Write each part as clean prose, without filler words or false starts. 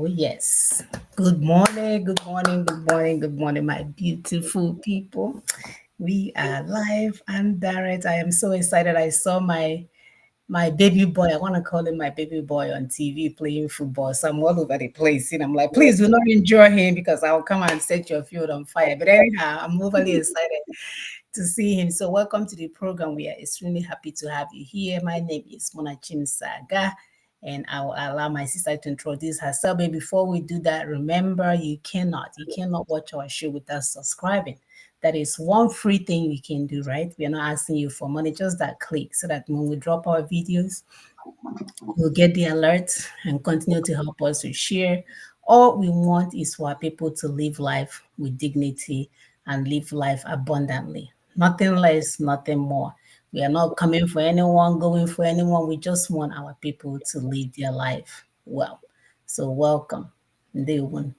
Oh, yes. Good morning, good morning, good morning, good morning, my beautiful people. We are live and direct. I am so excited. I saw my baby boy. I want to call him my baby boy on TV playing football. So I'm all over the place. And I'm like, please do not injure him because I'll come and set your field on fire. But anyhow, I'm overly excited to see him. So welcome to the program. We are extremely happy to have you here. My name is Monachim Saga, and I will allow my sister to introduce herself. But before we do that, remember you cannot watch our show without subscribing. That is one free thing you can do, right? We are not asking you for money, just that click so that when we drop our videos, you'll get the alerts and continue to help us to share. All we want is for our people to live life with dignity and live life abundantly. Nothing less, nothing more. We are not coming for anyone, going for anyone. We just want our people to live their life well. So welcome. Day one.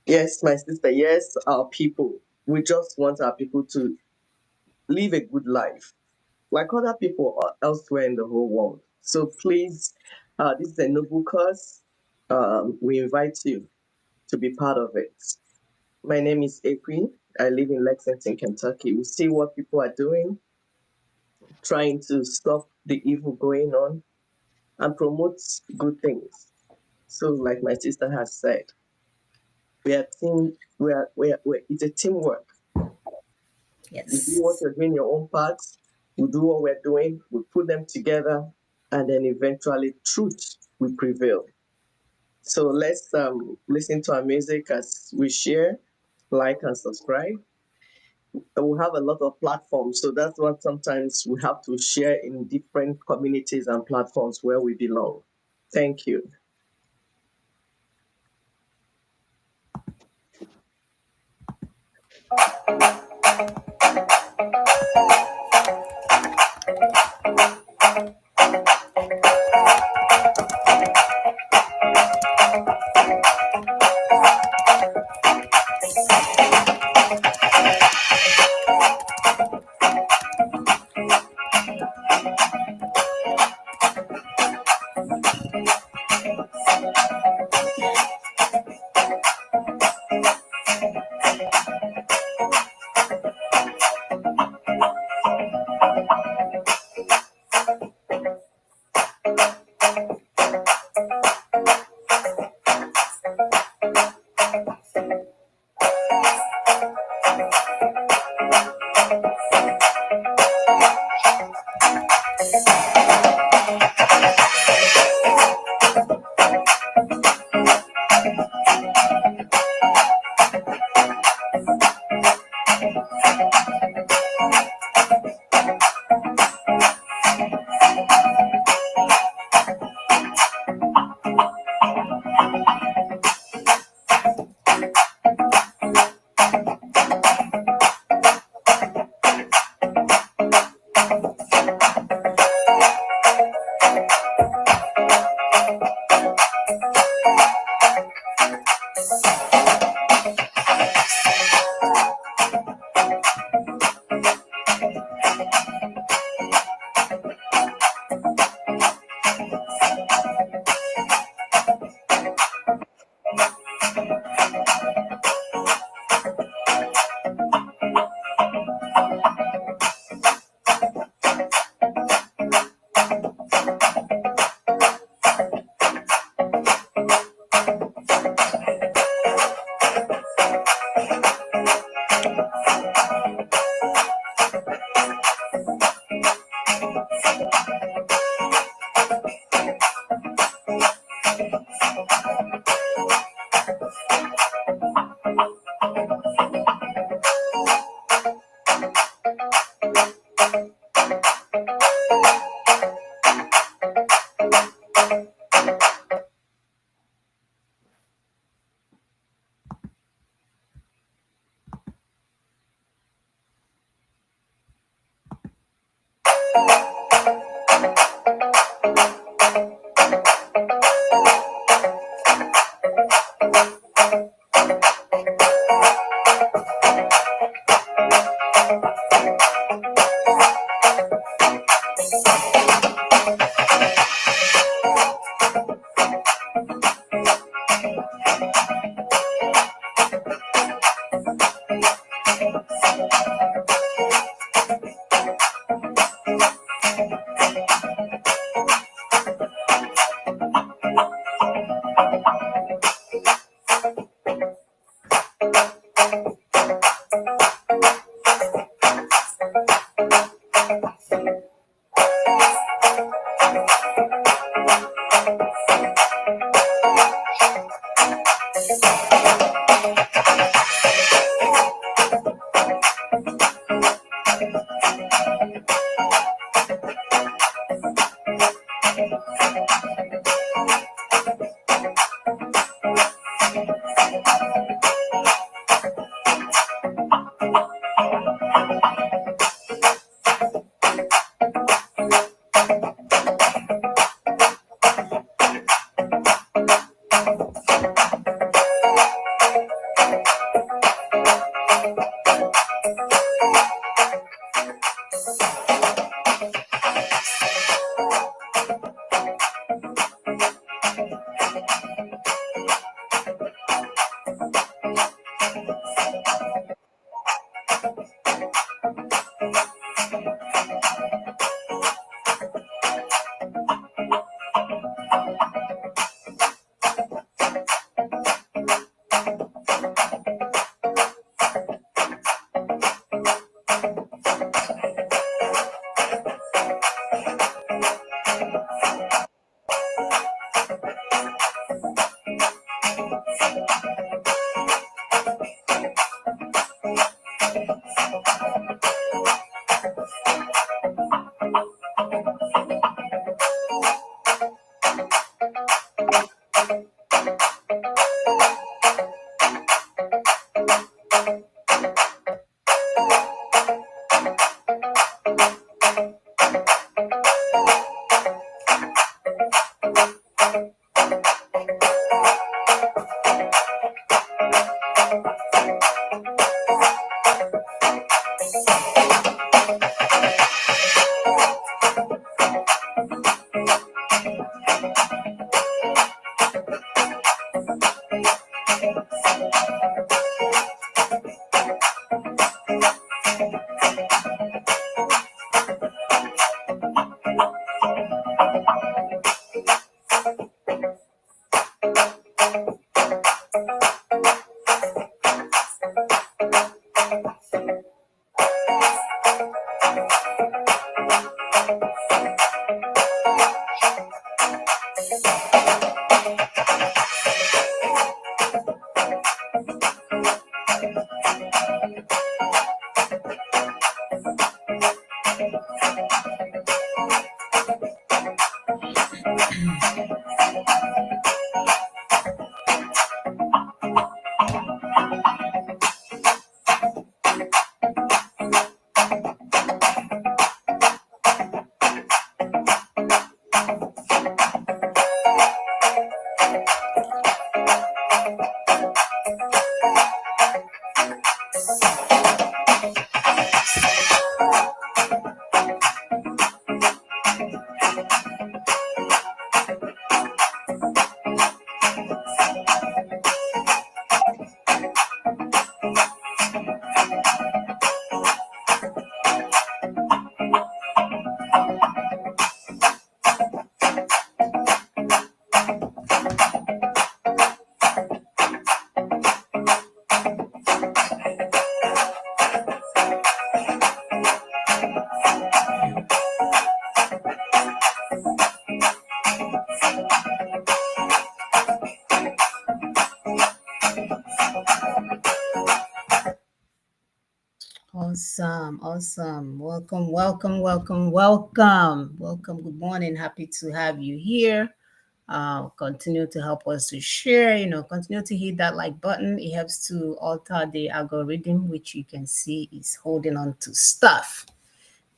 Yes, my sister, yes, our people. We just want our people to live a good life like other people elsewhere in the whole world. So please, this is a noble cause. We invite you to be part of it. My name is Equi. I live in Lexington, Kentucky. We see what people are doing, trying to stop the evil going on and promote good things. So, like my sister has said, we are team. It's a teamwork. You do what Yes. you're doing your own part. We do what we're doing. We put them together, and then eventually truth will prevail. So let's listen to our music as we share, like, and subscribe. And we have a lot of platforms, so that's what sometimes we have to share in different communities and platforms where we belong. Thank you. Awesome, awesome. Welcome, welcome, welcome, welcome. Welcome. Good morning. Happy to have you here. Continue to help us to share, continue to hit that like button. It helps to alter the algorithm, which you can see is holding on to stuff.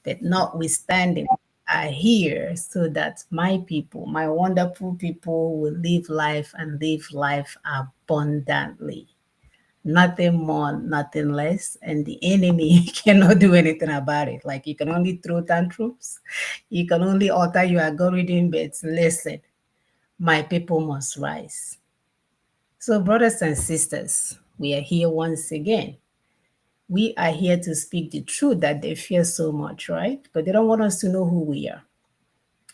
But notwithstanding, I here so that my people, my wonderful people, will live life and live life abundantly. Nothing more, nothing less. And the enemy cannot do anything about it. Like you can only throw tantrums, you can only alter your algorithm, but listen, my people must rise. So, brothers and sisters, we are here once again. We are here to speak the truth that they fear so much, right? Because they don't want us to know who we are.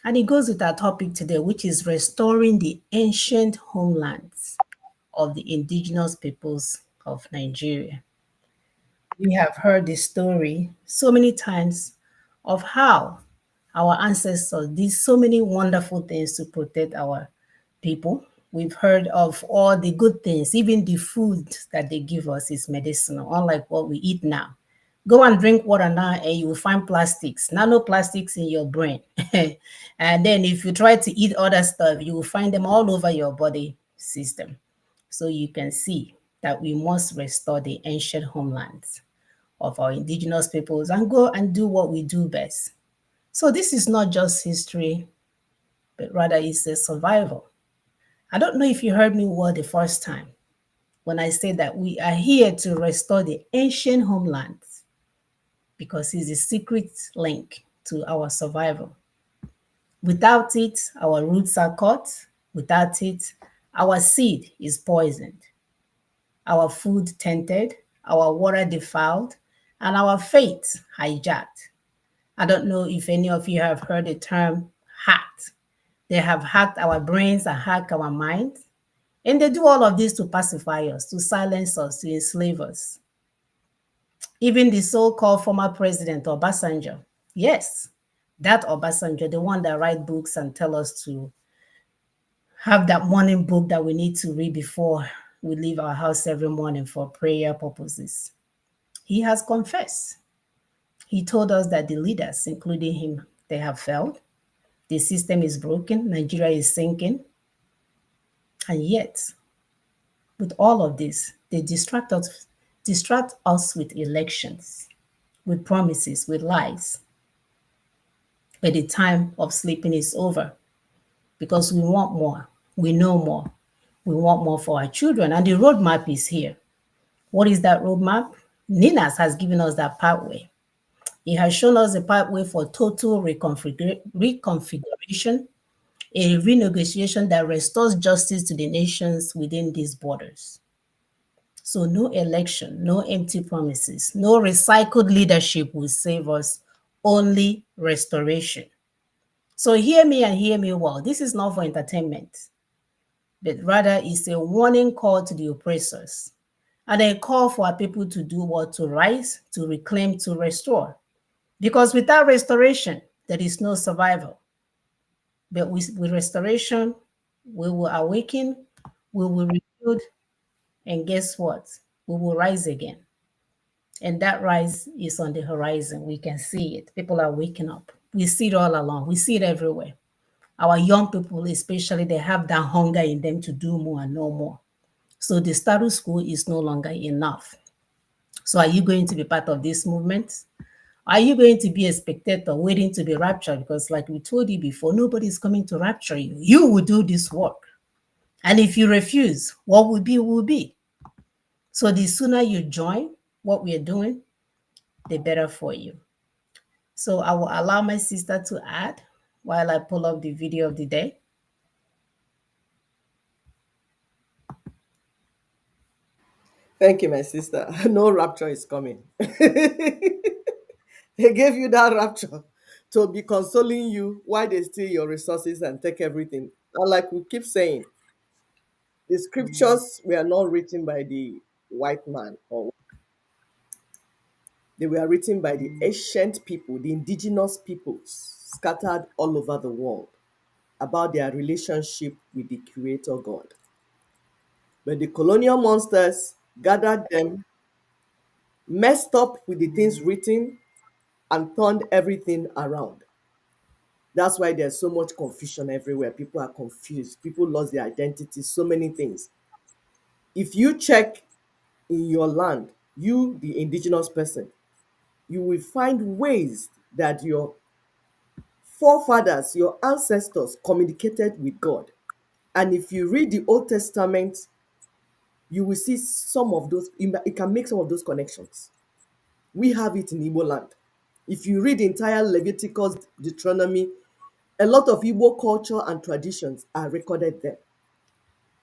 And it goes with our topic today, which is restoring the ancient homelands of the indigenous peoples of Nigeria. We have heard the story so many times of how our ancestors did so many wonderful things to protect our people. We've heard of all the good things, even the food that they give us is medicinal, unlike what we eat now. Go and drink water now, and you will find plastics, nanoplastics in your brain. And then, if you try to eat other stuff, you will find them all over your body system. So, you can see that we must restore the ancient homelands of our indigenous peoples and go and do what we do best. So this is not just history, but rather it's a survival. I don't know if you heard me well the first time when I said that we are here to restore the ancient homelands because it's a secret link to our survival. Without it, our roots are cut. Without it, our seed is poisoned, our food tainted, our water defiled, and our faith hijacked. I don't know if any of you have heard the term hacked. They have hacked our brains and hacked our minds. And they do all of this to pacify us, to silence us, to enslave us. Even the so called former president, Obasanjo. Yes, that Obasanjo, the one that write books and tell us to have that morning book that we need to read before we leave our house every morning for prayer purposes. He has confessed. He told us that the leaders, including him, they have failed. The system is broken. Nigeria is sinking. And yet, with all of this, they distract us with elections, with promises, with lies. But the time of sleeping is over because we want more. We know more. We want more for our children. And the roadmap is here. What is that roadmap? Ninas has given us that pathway. He has shown us a pathway for total reconfiguration, a renegotiation that restores justice to the nations within these borders. So, no election, no empty promises, no recycled leadership will save us, only restoration. So, hear me and hear me well. This is not for entertainment, but rather is a warning call to the oppressors and a call for our people to do what? To rise, to reclaim, to restore. Because without restoration, there is no survival. But with restoration, we will awaken, we will rebuild, and guess what? We will rise again. And that rise is on the horizon. We can see it. People are waking up. We see it all along. We see it everywhere. Our young people, especially, they have that hunger in them to do more and know more. So the status quo is no longer enough. So are you going to be part of this movement? Are you going to be a spectator waiting to be raptured? Because, like we told you before, nobody's coming to rapture you. You will do this work. And if you refuse, what will be, will be. So, the sooner you join what we are doing, the better for you. So, I will allow my sister to add while I pull up the video of the day. Thank you, my sister. No rapture is coming. They gave you that rapture to be consoling you while they steal your resources and take everything. And like we keep saying, the scriptures were not written by the white man, or they were written by the ancient people, the indigenous peoples scattered all over the world, about their relationship with the creator God. But the colonial monsters gathered them, messed up with the things written, and turned everything around. That's why there's so much confusion everywhere. People are confused. People lost their identity, so many things. If you check in your land, you, the indigenous person, you will find ways that your forefathers, your ancestors communicated with God. And if you read the Old Testament, you will see some of those, it can make some of those connections. We have it in Igbo land. If you read the entire Leviticus, Deuteronomy, a lot of Igbo culture and traditions are recorded there.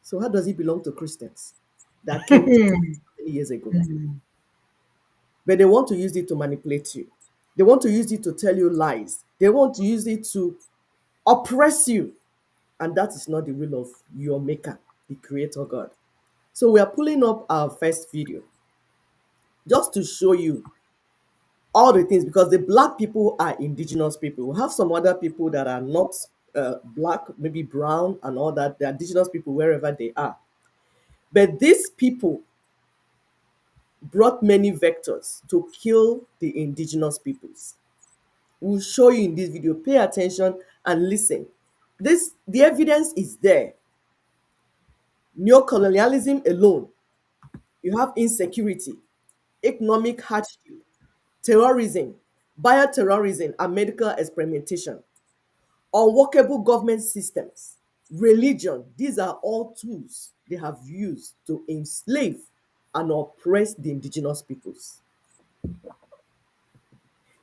So how does it belong to Christians that came just 30 years ago? But they want to use it to manipulate you. They want to use it to tell you lies. They want to use it to oppress you. And that is not the will of your maker, the creator God. So we are pulling up our first video just to show you all the things, because the black people are indigenous people. We have some other people that are not black, maybe brown and all that. They're indigenous people wherever they are. But these people brought many vectors to kill the indigenous peoples. We'll show you in this video. Pay attention and listen. The evidence is there. Neocolonialism alone, you have insecurity, economic hardship, terrorism, bioterrorism, and medical experimentation, unworkable government systems, religion. These are all tools they have used to enslave and oppress the indigenous peoples.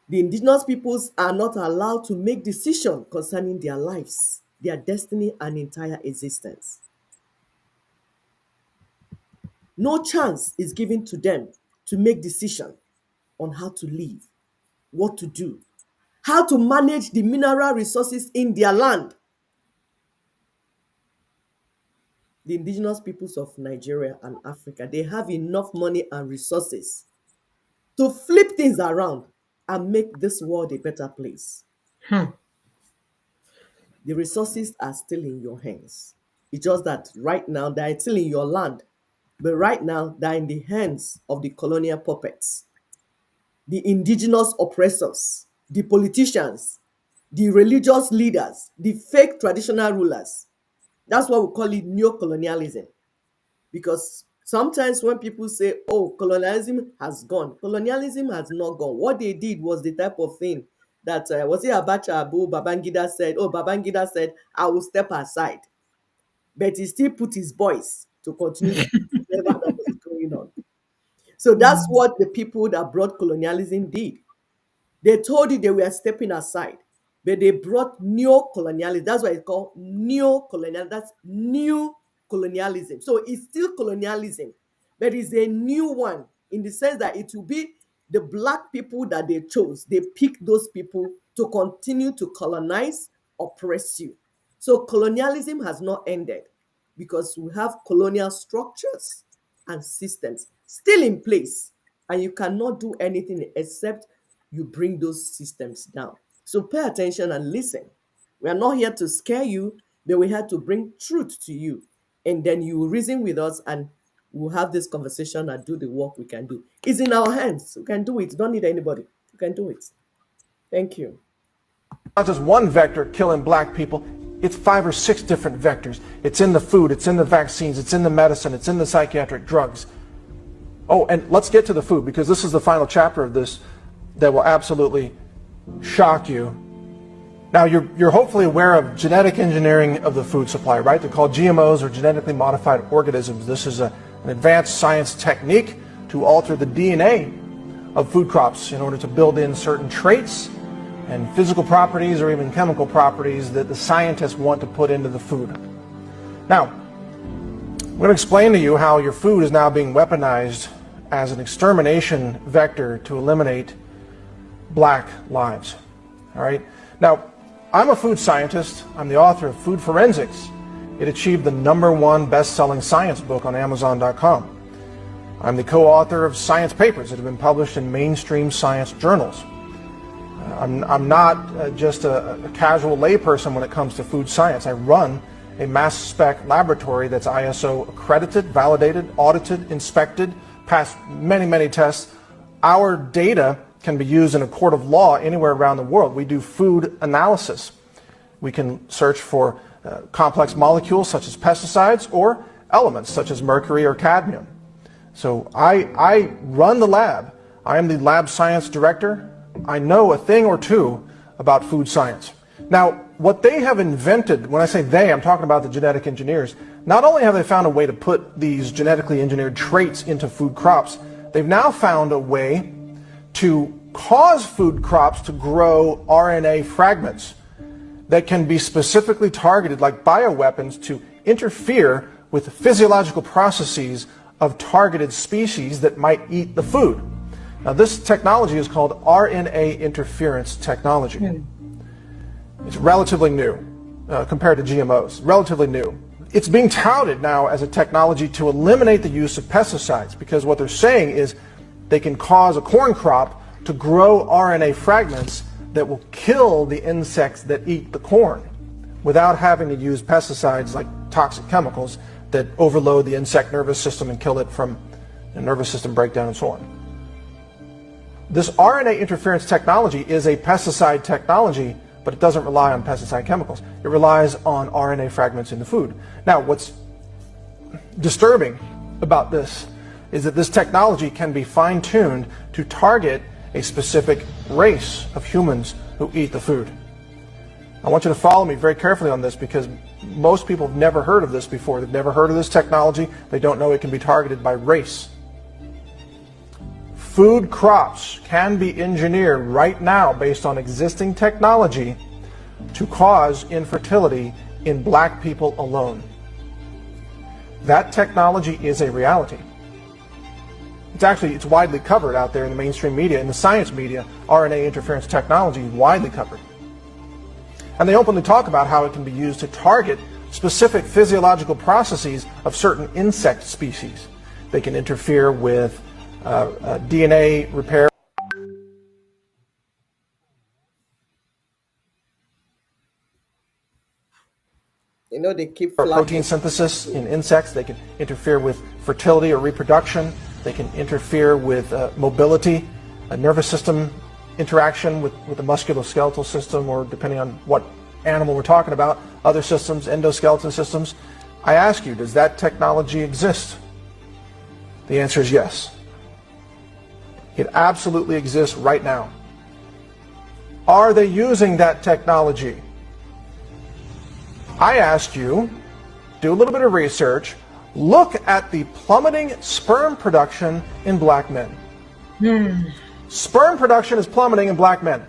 The indigenous peoples are not allowed to make decisions concerning their lives, their destiny, and entire existence. No chance is given to them to make decisions on how to live, what to do, how to manage the mineral resources in their land. The indigenous peoples of Nigeria and Africa, they have enough money and resources to flip things around and make this world a better place. The resources are still in your hands. It's just that right now they're still in your land, but right now they're in the hands of the colonial puppets, the indigenous oppressors, the politicians, the religious leaders, the fake traditional rulers. That's why we call it neo-colonialism. Because sometimes when people say, oh, colonialism has gone, colonialism has not gone. What they did was the type of thing that, was it Abacha Abu Babangida said, oh, Babangida said, I will step aside. But he still put his voice to continue to do whatever that was going on. So that's what the people that brought colonialism did. They told you they were stepping aside, but they brought neo-colonialism. That's why it's called neo-colonialism. That's new colonialism. So it's still colonialism, but it's a new one in the sense that it will be the black people that they chose. They picked those people to continue to colonize, oppress you. So colonialism has not ended because we have colonial structures and systems still in place, and you cannot do anything except you bring those systems down. So pay attention and listen. We are not here to scare you, but we're here to bring truth to you. And then you will reason with us and we'll have this conversation and do the work we can do. It's in our hands. We can do it. Don't need anybody. We can do it. Thank you. Not just one vector killing black people, it's 5 or 6 different vectors. It's in the food, it's in the vaccines, it's in the medicine, it's in the psychiatric drugs. Oh, and let's get to the food, because this is the final chapter of this that will absolutely shock you. Now, you're hopefully aware of genetic engineering of the food supply, right? They're called GMOs, or genetically modified organisms. This is an advanced science technique to alter the DNA of food crops in order to build in certain traits and physical properties or even chemical properties that the scientists want to put into the food. Now, I'm going to explain to you how your food is now being weaponized as an extermination vector to eliminate black lives. All right? Now, I'm a food scientist. I'm the author of Food Forensics. It achieved the #1 best-selling science book on Amazon.com. I'm the co-author of science papers that have been published in mainstream science journals. I'm not just a casual layperson when it comes to food science. I run a mass spec laboratory that's ISO accredited, validated, audited, inspected, passed many, many tests. Our data can be used in a court of law anywhere around the world. We do food analysis. We can search for complex molecules such as pesticides or elements such as mercury or cadmium. So I run the lab. I am the lab science director. I know a thing or two about food science. Now, what they have invented, when I say they, I'm talking about the genetic engineers, not only have they found a way to put these genetically engineered traits into food crops, they've now found a way to cause food crops to grow RNA fragments that can be specifically targeted like bioweapons to interfere with the physiological processes of targeted species that might eat the food. Now, this technology is called RNA interference technology. It's relatively new compared to GMOs, relatively new. It's being touted now as a technology to eliminate the use of pesticides, because what they're saying is they can cause a corn crop to grow RNA fragments that will kill the insects that eat the corn without having to use pesticides like toxic chemicals that overload the insect nervous system and kill it from a nervous system breakdown and so on. This RNA interference technology is a pesticide technology, but it doesn't rely on pesticide chemicals. It relies on RNA fragments in the food. Now, what's disturbing about this is that this technology can be fine-tuned to target a specific race of humans who eat the food. I want you to follow me very carefully on this, because most people have never heard of this before. They've never heard of this technology. They don't know it can be targeted by race. Food crops can be engineered right now based on existing technology to cause infertility in black people alone. That technology is a reality. It's widely covered out there in the mainstream media, in the science media. RNA interference technology is widely covered. And they openly talk about how it can be used to target specific physiological processes of certain insect species. They can interfere with DNA repair. You know, they keep Or flagging. protein synthesis in insects. They can interfere with fertility or reproduction. They can interfere with mobility, a nervous system interaction with the musculoskeletal system, or depending on what animal we're talking about, other systems, endoskeleton systems. I ask you, does that technology exist? The answer is yes. It absolutely exists right now. Are they using that technology? I asked you, do a little bit of research, look at the plummeting sperm production in black men. Sperm production is plummeting in black men.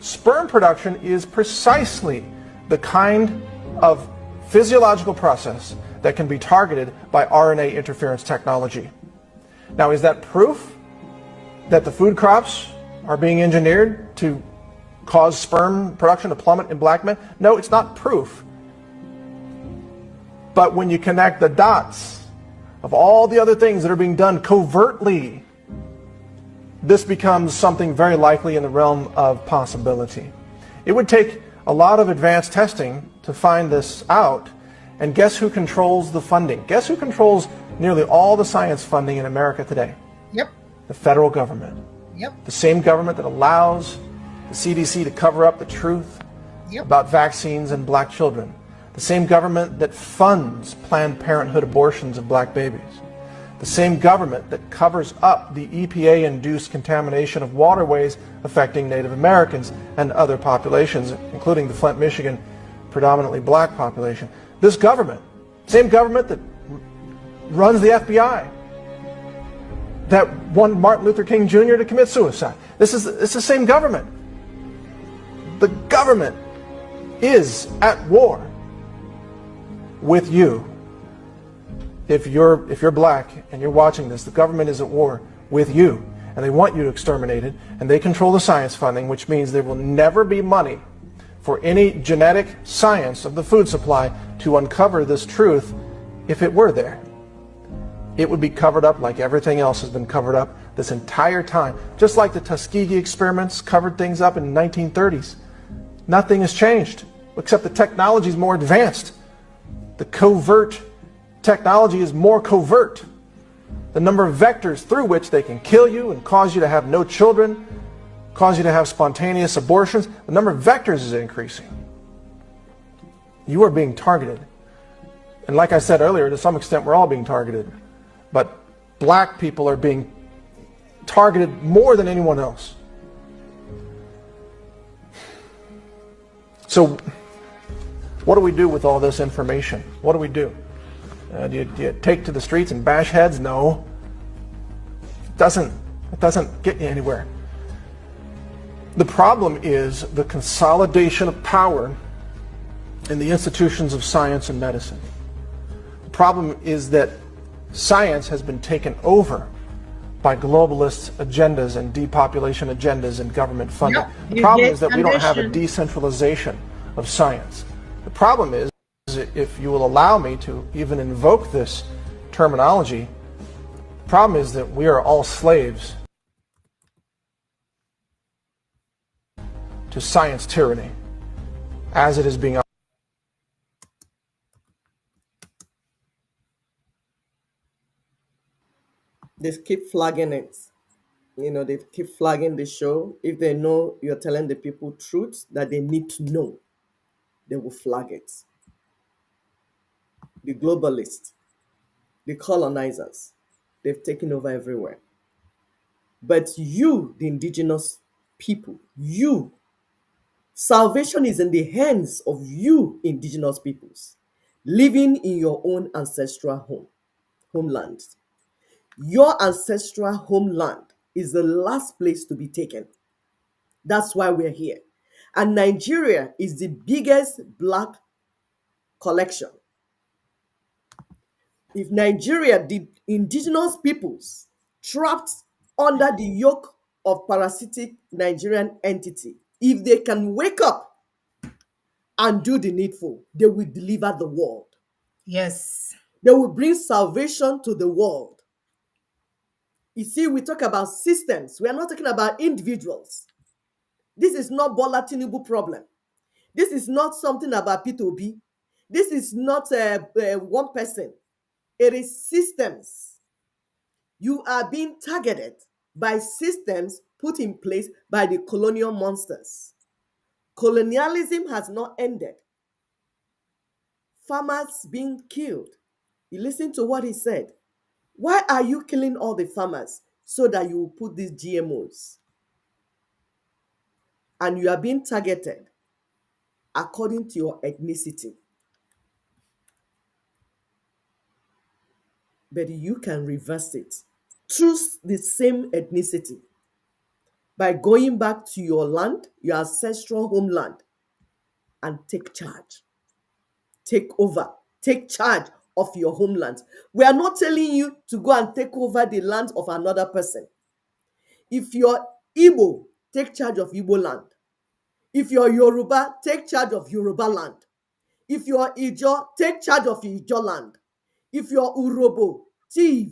Sperm production is precisely the kind of physiological process that can be targeted by RNA interference technology. Now, is that proof that the food crops are being engineered to cause sperm production to plummet in black men? No, it's not proof. But when you connect the dots of all the other things that are being done covertly, this becomes something very likely in the realm of possibility. It would take a lot of advanced testing to find this out. And guess who controls the funding? Guess who controls nearly all the science funding in America today? Yep. The federal government. Yep. The same government that allows the CDC to cover up the truth about vaccines and black children. The same government that funds Planned Parenthood abortions of black babies. The same government that covers up the EPA-induced contamination of waterways affecting Native Americans and other populations, including the Flint, Michigan, predominantly black population. This government, same government that runs the FBI, that wanted Martin Luther King Jr. to commit suicide. It's the same government. The government is at war with you. If you're black and you're watching this, the government is at war with you, and they want you exterminated, and they control the science funding, which means there will never be money for any genetic science of the food supply to uncover this truth. If it were there, it would be covered up like everything else has been covered up this entire time. Just like the Tuskegee experiments covered things up in the 1930s. Nothing has changed, except the technology is more advanced. The covert technology is more covert. The number of vectors through which they can kill you and cause you to have no children, cause you to have spontaneous abortions, the number of vectors is increasing. You are being targeted. And like I said earlier, to some extent we're all being targeted. But black people are being targeted more than anyone else. So what do we do with all this information? What do we do? Do you take to the streets and bash heads? No. It doesn't get you anywhere. The problem is the consolidation of power in the institutions of science and medicine. The problem is that science has been taken over by globalist agendas and depopulation agendas and government funding. The problem is that we don't have a decentralization of science. The problem is, if you will allow me to even invoke this terminology, the problem is that we are all slaves to science tyranny as it is being. They keep flagging it. They keep flagging the show. If they know you're telling the people truth that they need to know, they will flag it. The globalists, the colonizers, they've taken over everywhere. But you, the indigenous people, salvation is in the hands of you, indigenous peoples, living in your own ancestral homeland. Your ancestral homeland is the last place to be taken. That's why we're here. And Nigeria is the biggest black collection. If Nigeria, the indigenous peoples trapped under the yoke of parasitic Nigerian entity, if they can wake up and do the needful, they will deliver the world. Yes. They will bring salvation to the world. You see, we talk about systems. We are not talking about individuals. This is not Bola Tinubu problem. This is not something about P2B. This is not one person. It is systems. You are being targeted by systems put in place by the colonial monsters. Colonialism has not ended. farmers being killed. You listen to what he said. Why are you killing all the farmers so that you will put these GMOs? And you are being targeted according to your ethnicity. But you can reverse it. Choose the same ethnicity by going back to your land, your ancestral homeland, and take charge. Take over. Take charge of your homeland. We are not telling you to go and take over the land of another person. If you're Igbo, take charge of Igbo land. If you're Yoruba, take charge of Yoruba land. If you're Ijo, take charge of Ijo land. If you're Urobo, Tiv,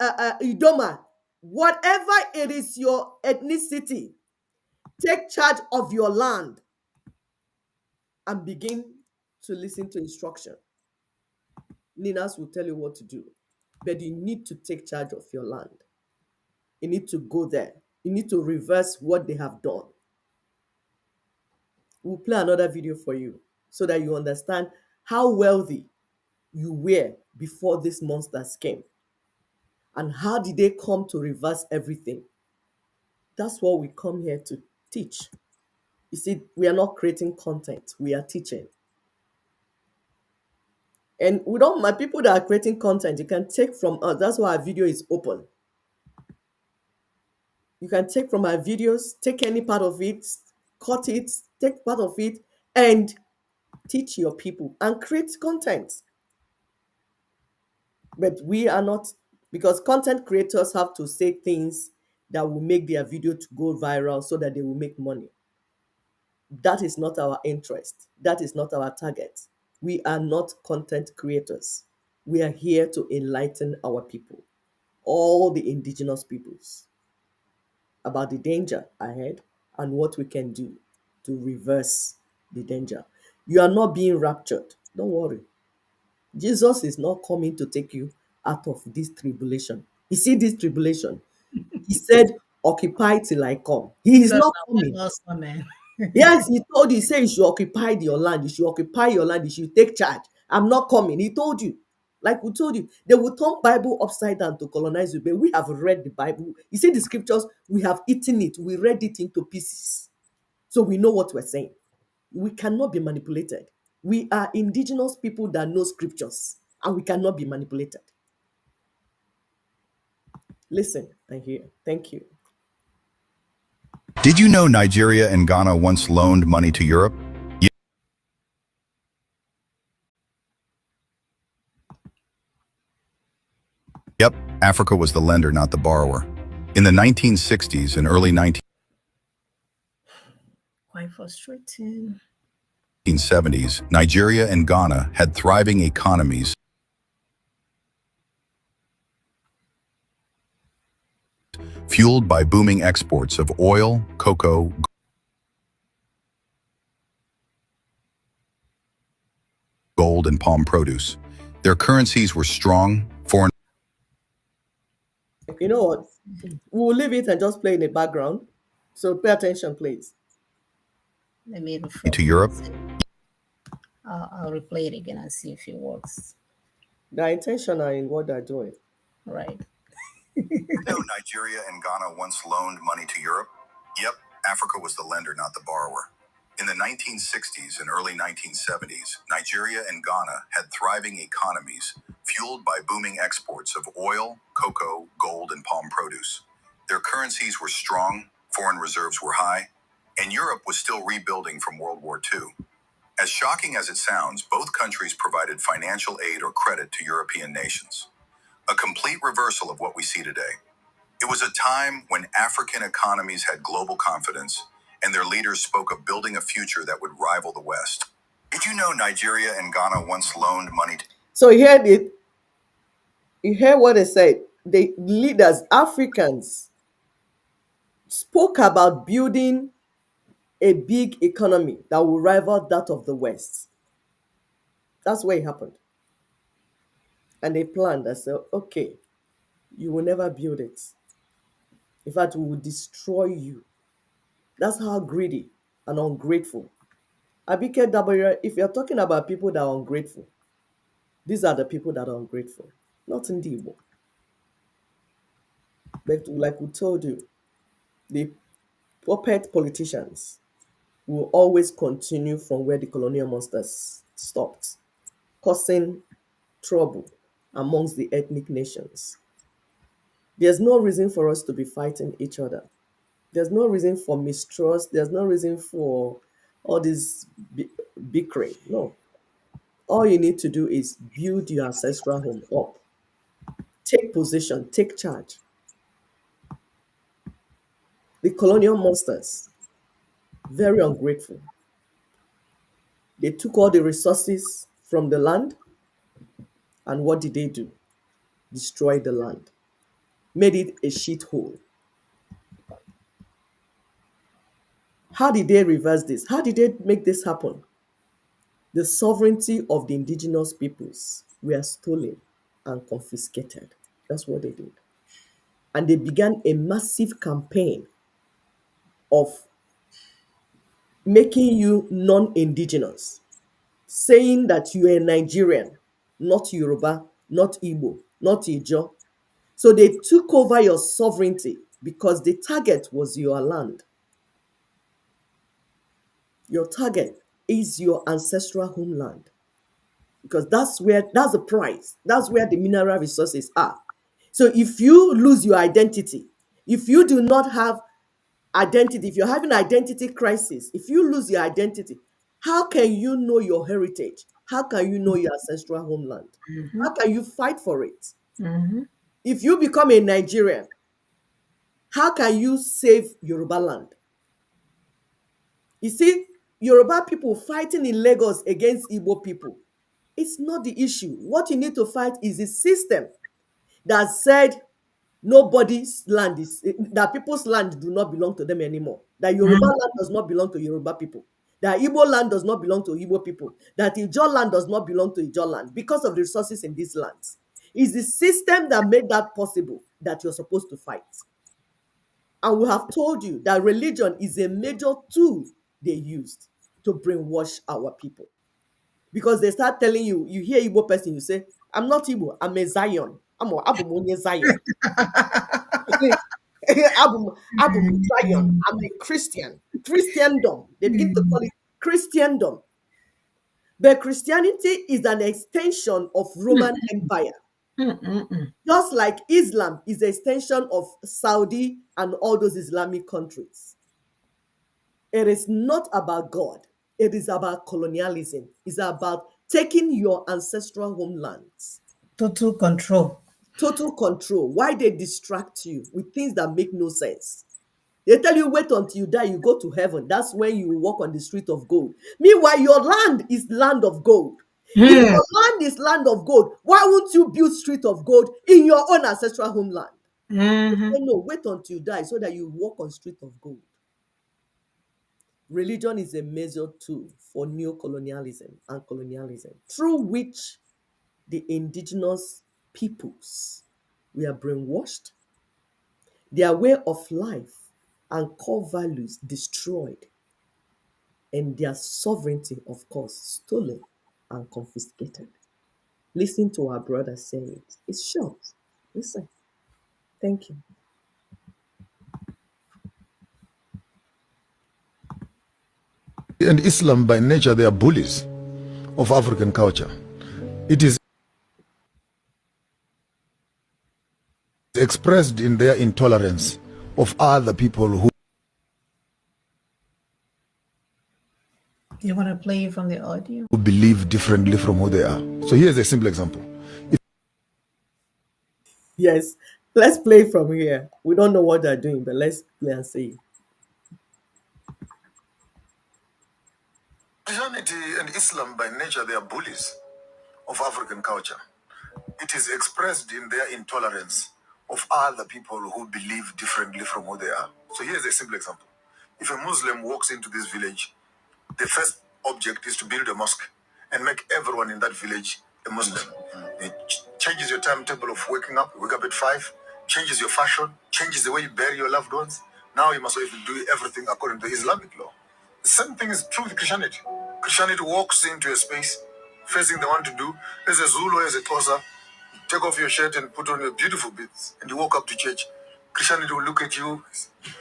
Idoma, whatever it is your ethnicity, take charge of your land and begin to listen to instruction. Ninas will tell you what to do, but you need to take charge of your land. You need to go there. You need to reverse what they have done. We'll play another video for you so that you understand how wealthy you were before these monsters came and how did they come to reverse everything. That's what we come here to teach. You see, we are not creating content, we are teaching. And we don't my people that are creating content, you can take from us. That's why our video is open. You can take from our videos, take any part of it, cut it, take part of it, and teach your people and create content. But we are not, because content creators have to say things that will make their video to go viral so that they will make money. That is not our interest. That is not our target. We are not content creators. We are here to enlighten our people, all the indigenous peoples, about the danger ahead and what we can do to reverse the danger. You are not being raptured. Don't worry. Jesus is not coming to take you out of this tribulation. You see this tribulation? He said, occupy till I come. He is Jesus not now coming. lost my man. Yes, he told you, he said you should occupy your land. You should occupy your land. You should take charge. I'm not coming. He told you. Like we told you, they will turn Bible upside down to colonize you. But we have read the Bible. You see the scriptures, we have eaten it. We read it into pieces. So we know what we're saying. We cannot be manipulated. We are indigenous people that know scriptures, and we cannot be manipulated. Listen and hear. Thank you. Did you know Nigeria and Ghana once loaned money to Europe? Yep, Africa was the lender, not the borrower. In the 1960s and early Quite frustrating. 1970s, Nigeria and Ghana had thriving economies fueled by booming exports of oil, cocoa, gold, and palm produce. Their currencies were strong, foreign You know what? We'll leave it and just play in the background. So pay attention, please. Let me to refresh. Europe. I'll replay it again and see if it works. They're intentional in what they're doing. Right. No, Nigeria and Ghana once loaned money to Europe? Yep, Africa was the lender, not the borrower. In the 1960s and early 1970s, Nigeria and Ghana had thriving economies fueled by booming exports of oil, cocoa, gold, and palm produce. Their currencies were strong, foreign reserves were high, and Europe was still rebuilding from World War II. As shocking as it sounds, both countries provided financial aid or credit to European nations. A complete reversal of what we see today. It was a time when African economies had global confidence, and their leaders spoke of building a future that would rival the West. Did you know Nigeria and Ghana once loaned money to So you hear what they said. The leaders, Africans, spoke about building a big economy that will rival that of the West. That's where it happened. And they planned. I said, okay, you will never build it. In fact, we will destroy you. That's how greedy and ungrateful Abike Dabaya, if you're talking about people that are ungrateful, these are the people that are ungrateful, not in the Igbo. But like we told you, the puppet politicians will always continue from where the colonial monsters stopped, causing trouble amongst the ethnic nations. There's no reason for us to be fighting each other. There's no reason for mistrust. There's no reason for all this bickering. No. All you need to do is build your ancestral home up. Take position, take charge. The colonial monsters, very ungrateful. They took all the resources from the land, and what did they do? Destroy the land, made it a shithole. How did they reverse this? How did they make this happen? The sovereignty of the indigenous peoples were stolen and confiscated. That's what they did. And they began a massive campaign of making you non-indigenous, saying that you are a Nigerian, not Yoruba, not Igbo, not Ijo. So they took over your sovereignty because the target was your land. Your target is your ancestral homeland because that's the price. That's where the mineral resources are. So if you lose your identity, if you do not have identity, if you're having identity crisis, if you lose your identity, how can you know your heritage? How can you know your ancestral homeland? Mm-hmm. How can you fight for it? Mm-hmm. If you become a Nigerian, how can you save Yoruba land? You see, Yoruba people fighting in Lagos against Igbo people. It's not the issue. What you need to fight is the system that said nobody's land is that people's land do not belong to them anymore. That Yoruba land does not belong to Yoruba people. That Igbo land does not belong to Igbo people. That Ijo land does not belong to Ijo land because of the resources in these lands. It's the system that made that possible that you're supposed to fight. And we have told you that religion is a major tool they used to brainwash our people. Because they start telling you, you hear Igbo person, you say, I'm not Igbo, I'm a Zion. I'm a Abumonye Zion. Abum Zion. I'm a Christian. Christendom. They begin to call it Christendom. But Christianity is an extension of Roman Empire. Mm-mm. Just like Islam is an extension of Saudi and all those Islamic countries. It is not about God. It is about colonialism. It's about taking your ancestral homelands. Total control. Total control. Why they distract you with things that make no sense? They tell you, wait until you die, you go to heaven. That's when you walk on the street of gold. Meanwhile, your land is land of gold. If Mm. your land is land of gold, why won't you build street of gold in your own ancestral homeland? They Mm-hmm. say, no, wait until you die so that you walk on street of gold. Religion is a major tool for neo-colonialism and colonialism, through which the indigenous peoples were brainwashed, their way of life and core values destroyed, and their sovereignty, of course, stolen and confiscated. Listen to our brother saying it. It's short. Listen. Thank you. And Islam, by nature, they are bullies of African culture. It is expressed in their intolerance of other people who Do you want to play from the audio? believe differently from who they are. So here's a simple example. Yes, let's play from here. We don't know what they're doing, but let's play and see. Christianity and Islam, by nature, they are bullies of African culture. It is expressed in their intolerance of other people who believe differently from who they are. So here's a simple example. If a Muslim walks into this village, the first object is to build a mosque and make everyone in that village a Muslim. It changes your timetable of waking up. You wake up at 5, changes your fashion, changes the way you bury your loved ones. Now you must do everything according to Islamic law. The same thing is true with Christianity. Christianity walks into a space, first thing they want to do, as a Zulu, as a Xhosa, take off your shirt and put on your beautiful bits, and you walk up to church. Christianity will look at you,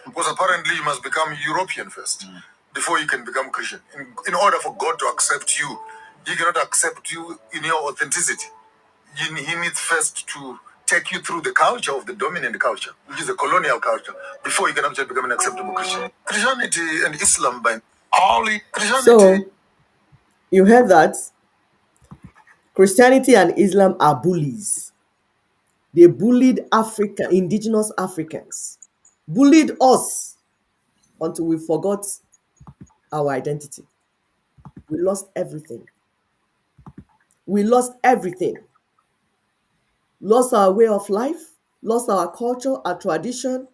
because apparently you must become European first before you can become Christian. In order for God to accept you, He cannot accept you in your authenticity. He needs first to take you through the culture of the dominant culture, which is the colonial culture, before you can actually become an acceptable Christian. Christianity and Islam, by all Christianity. So you heard that Christianity and Islam are bullies. They bullied Africa, indigenous Africans, bullied us until we forgot our identity. We lost everything. We lost everything. Lost our way of life, lost our culture, our tradition.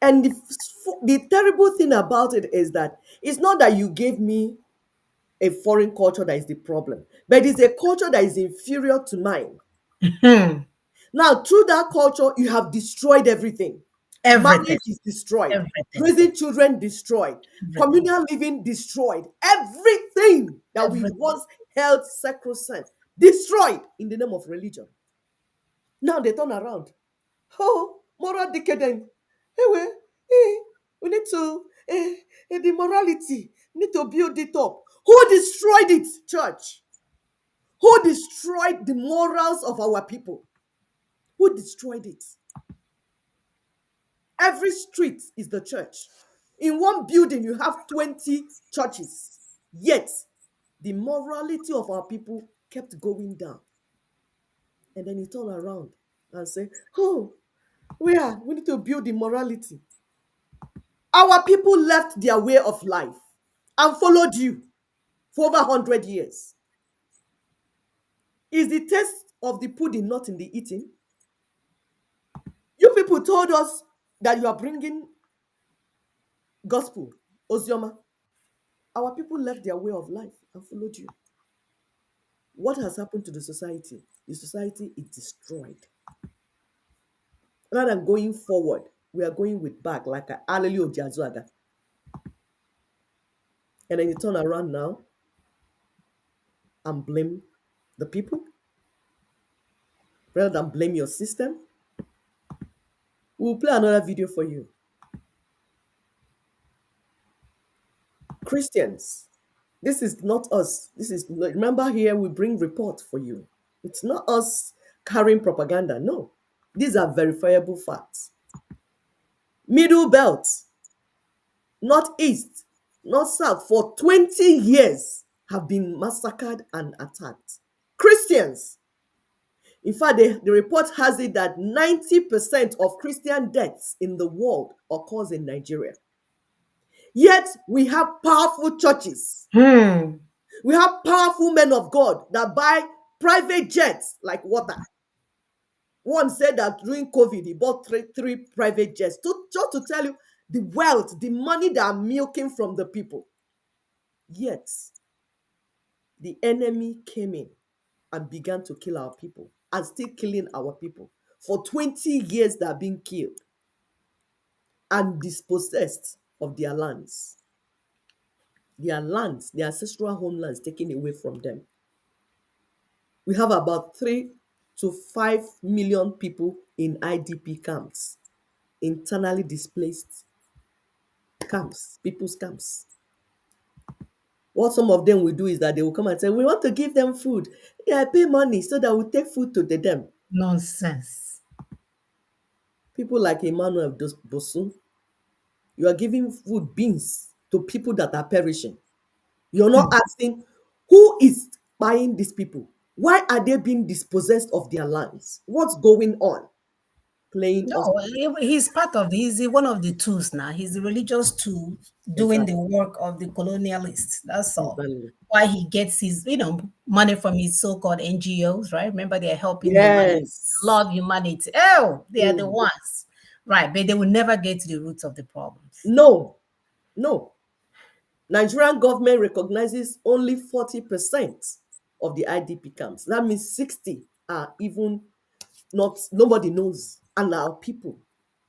And the terrible thing about it is that it's not that you gave me a foreign culture that is the problem, but it's a culture that is inferior to mine. Hmm. Now, through that culture, you have destroyed everything. Everything. Marriage is destroyed. Everything. Raising children destroyed. Everything. Communal living destroyed. Everything that we Everything. once held sacrosanct destroyed in the name of religion. Now they turn around. Oh, moral decadence. Anyway, we need to, the morality, need to build it up. Who destroyed it, church? Who destroyed the morals of our people? Who destroyed it? Every street is the church. In one building, you have 20 churches. Yet, the morality of our people kept going down. And then you turn around and say, oh, we need to build the morality. Our people left their way of life and followed you for over 100 years. Is the taste of the pudding not in the eating? You people told us that you are bringing gospel, Ozioma. Our people left their way of life and followed you. What has happened to the society? The society is destroyed. Rather than going forward, we are going with back like a Aleli Ojazuaga. And then you turn around now and blame the people rather than blame your system. We'll play another video for you. Christians, this is not us. This is, remember here, we bring report for you. It's not us carrying propaganda. No, these are verifiable facts. Middle belt, northeast, north south, for 20 years have been massacred and attacked. Christians, in fact, the report has it that 90% of Christian deaths in the world occurs in Nigeria. Yet we have powerful churches. Hmm. We have powerful men of God that buy private jets like water. One said that during COVID, he bought three private jets just to tell you the wealth, the money that are milking from the people. Yet, the enemy came in and began to kill our people and still killing our people. For 20 years, they are being killed and dispossessed of their lands. Their lands, their ancestral homelands taken away from them. We have about 3 to 5 million people in IDP camps, internally displaced camps, people's camps. What some of them will do is that they will come and say, we want to give them food. Yeah, pay money so that we take food to them. Nonsense. People like Emmanuel Bosun, you are giving food, beans to people that are perishing. You're not asking who is buying these people. Why are they being dispossessed of their lands? What's going on? Playing us. No, he's part of he's one of the tools now. He's the religious tool doing the Exactly. work of the colonialists. That's all. Exactly. Why he gets his, money from his so-called NGOs, right? Remember, they're helping humanity, Yes. love humanity. Oh, they are the Mm. ones, right? But they will never get to the roots of the problems. No, no. Nigerian government recognizes only 40% of the IDP camps. That means 60 are even not, nobody knows. And our people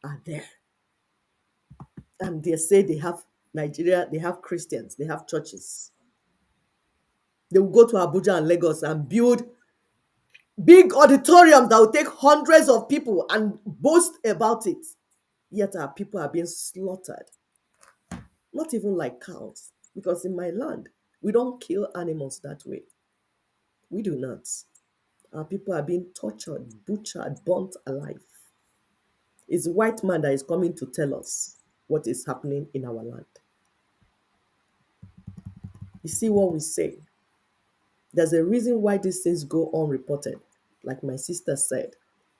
are there. And they say they have Nigeria, they have Christians, they have churches. They will go to Abuja and Lagos and build big auditoriums that will take hundreds of people and boast about it. Yet our people are being slaughtered. Not even like cows. Because in my land, we don't kill animals that way. We do not. Our people are being tortured, butchered, burnt alive. It's a white man that is coming to tell us what is happening in our land. You see what we say? There's a reason why these things go unreported. Like my sister said,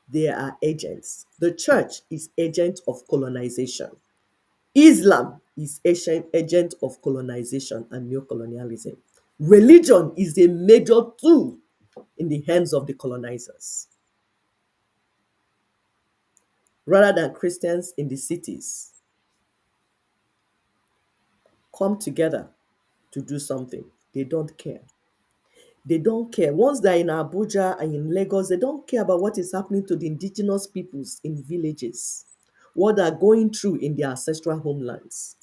they are agents. The church is agent of colonization. Islam is agent of colonization and neocolonialism. Religion is a major tool in the hands of the colonizers. Rather than Christians in the cities come together to do something, they don't care. They don't care. Once they're in Abuja and in Lagos, they don't care about what is happening to the indigenous peoples in villages, what they're going through in their ancestral homelands.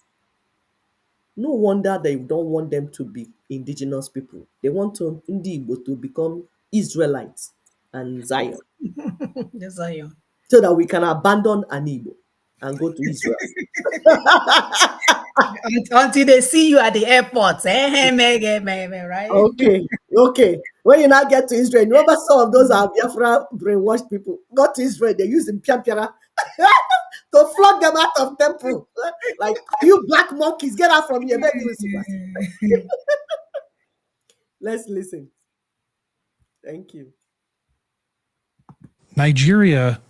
No wonder they don't want them to be indigenous people. They want Ndi Igbo to become Israelites and Zion Yes, I am. so that we can abandon an Igbo and go to Israel. Until they see you at the airport, right? Okay, okay. When you now get to Israel, remember some of those are Biafra brainwashed people. Got to Israel, they use the piapiara to flog them out of temple. Like, you black monkeys, get out from here. Let's listen. Thank you. Nigeria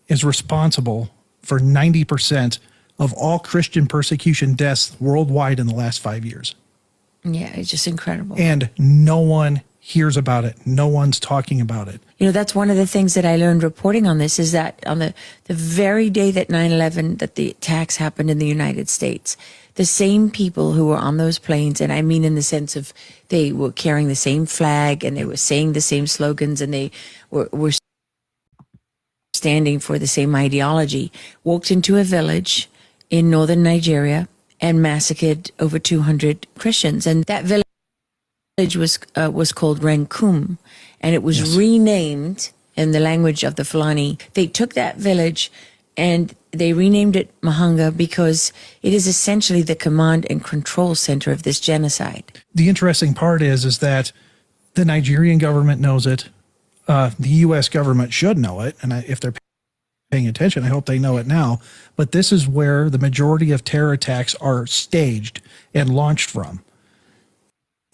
is responsible for 90% of all Christian persecution deaths worldwide in the last 5 years. Yeah, it's just incredible. And no one hears about it. No one's talking about it. You know, that's one of the things that I learned reporting on this, is that on the very day that 9/11, that the attacks happened in the United States, the same people who were on those planes, and I mean in the sense of they were carrying the same flag and they were saying the same slogans and they were standing for the same ideology, walked into a village in northern Nigeria and massacred over 200 Christians. And that village was called Rankum, and it was renamed in the language of the Fulani. They took that village and they renamed it Mahanga because it is essentially the command and control center of this genocide. The interesting part is that the Nigerian government knows it. The U.S. government should know it, and if they're paying attention, I hope they know it now. But this is where the majority of terror attacks are staged and launched from.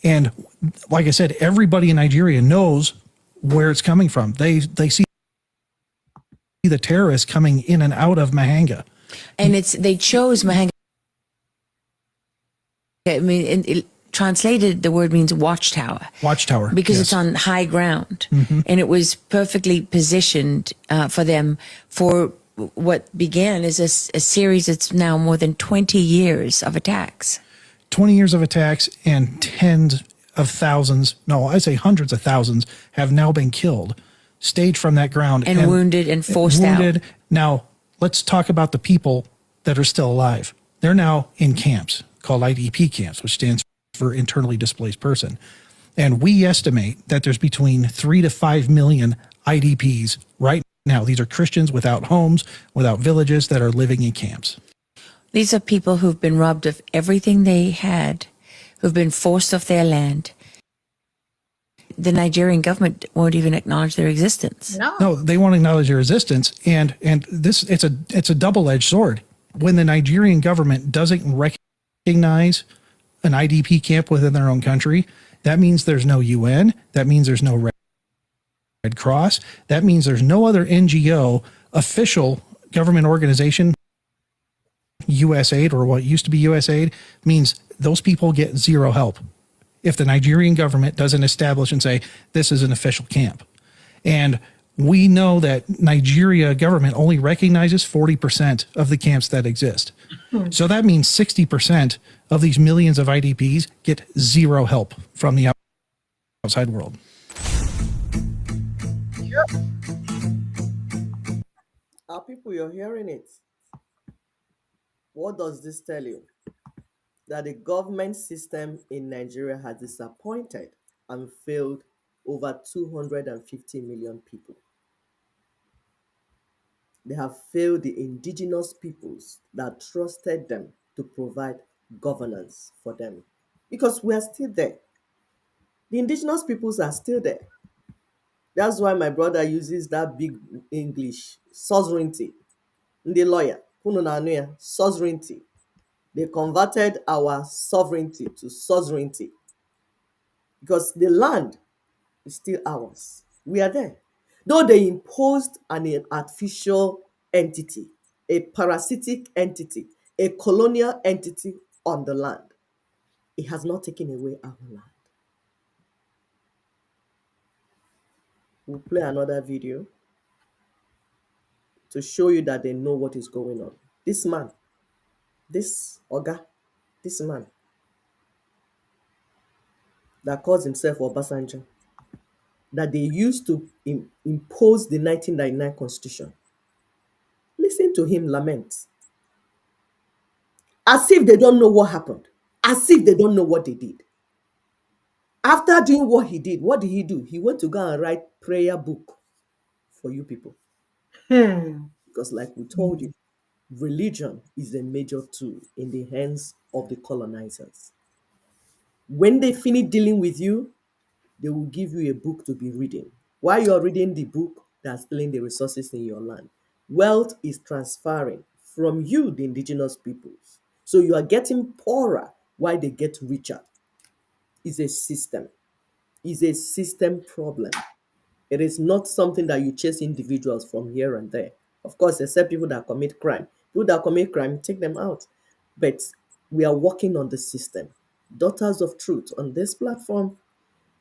And like I said, everybody in Nigeria knows where it's coming from. They see the terrorists coming in and out of Mahanga. And they chose Mahanga. I mean, it translated, the word means watchtower. Watchtower. Because yes. it's on high ground. Mm-hmm. And it was perfectly positioned for them for what began as a series that's now more than 20 years of attacks. 20 years of attacks, and tens of thousands, no, I say hundreds of thousands, have now been killed, staged from that ground. And wounded and forced out. Now, let's talk about the people that are still alive. They're now in camps called IDP camps, which stands for internally displaced person. And we estimate that there's between 3 to 5 million IDPs right now. These are Christians without homes, without villages, that are living in camps. These are people who've been robbed of everything they had, who've been forced off their land. The Nigerian government won't even acknowledge their existence. No, they won't acknowledge their existence, and this it's a double-edged sword. When the Nigerian government doesn't recognize an IDP camp within their own country, that means there's no UN, that means there's no Red Cross, that means there's no other NGO, official government organization, USAID, or what used to be USAID, means those people get zero help if the Nigerian government doesn't establish and say, this is an official camp. And we know that Nigeria government only recognizes 40% of the camps that exist. So that means 60% of these millions of IDPs get zero help from the outside world. Our people, you're hearing it. What does this tell you? That the government system in Nigeria has disappointed and failed over 250 million people. They have failed the indigenous peoples that trusted them to provide governance for them. Because we are still there. The indigenous peoples are still there. That's why my brother uses that big English, sovereignty. The lawyer, sovereignty. They converted our sovereignty to sovereignty because the land is still ours. We are there. Though they imposed an artificial entity, a parasitic entity, a colonial entity on the land, it has not taken away our land. We'll play another video to show you that they know what is going on. This man, this Oga, this man that calls himself Obasanjo, that they used to impose the 1999 constitution. Listen to him lament. As if they don't know what happened. As if they don't know what they did. After doing what he did, what did he do? He went to go and write prayer book for you people. Because like we told you, religion is a major tool in the hands of the colonizers. When they finish dealing with you, they will give you a book to be reading. While you're reading the book, they're stealing the resources in your land. Wealth is transferring from you, the indigenous peoples. So you are getting poorer while they get richer. It's a system. It's a system problem. It is not something that you chase individuals from here and there. Of course, except people that commit crime. People that commit crime, take them out. But we are working on the system. Daughters of Truth on this platform,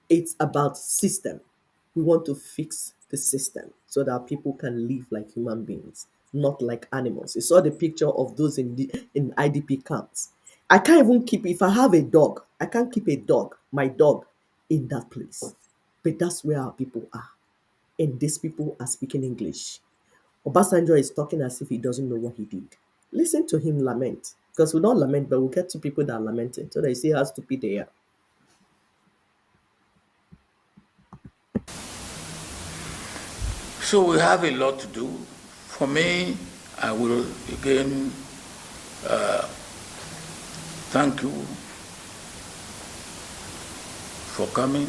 it's about system. We want to fix the system so that people can live like human beings, not like animals. You saw the picture of those in IDP camps. I can't even keep, if I have a dog, I can't keep a dog, my dog, in that place. But that's where our people are. And these people are speaking English. Obasanjo is talking as if he doesn't know what he did. Listen to him lament. Because we don't lament, but we'll get to people that are lamenting so that you see how stupid they are. So we have a lot to do. For me, I will again thank you for coming.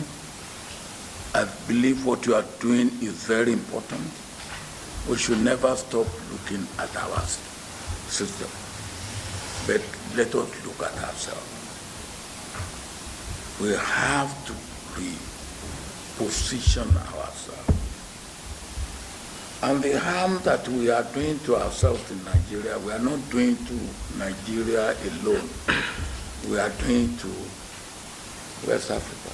I believe what you are doing is very important. We should never stop looking at our system, but let us look at ourselves. We have to reposition ourselves. And the harm that we are doing to ourselves in Nigeria, we are not doing to Nigeria alone. We are doing to West Africa.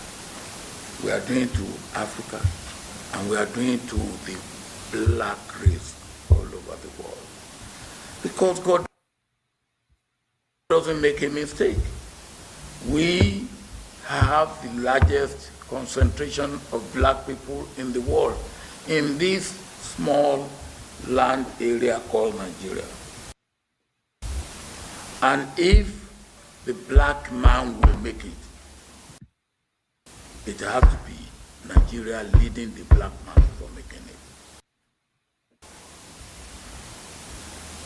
We are doing to Africa. And we are doing to the black race all over the world. Because God doesn't make a mistake. We have the largest concentration of black people in the world in this small land area called Nigeria. And if the black man will make it, it has to be Nigeria leading the black man for making it.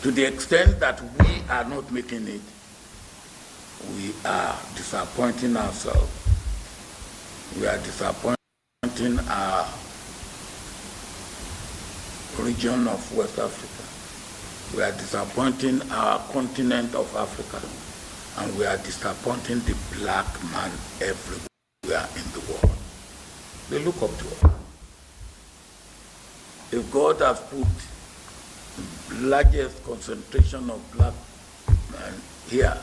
To the extent that we are not making it, we are disappointing ourselves. We are disappointing our region of West Africa. We are disappointing our continent of Africa. And we are disappointing the black man everywhere in the world. They look up to us. If God has put the largest concentration of black men here,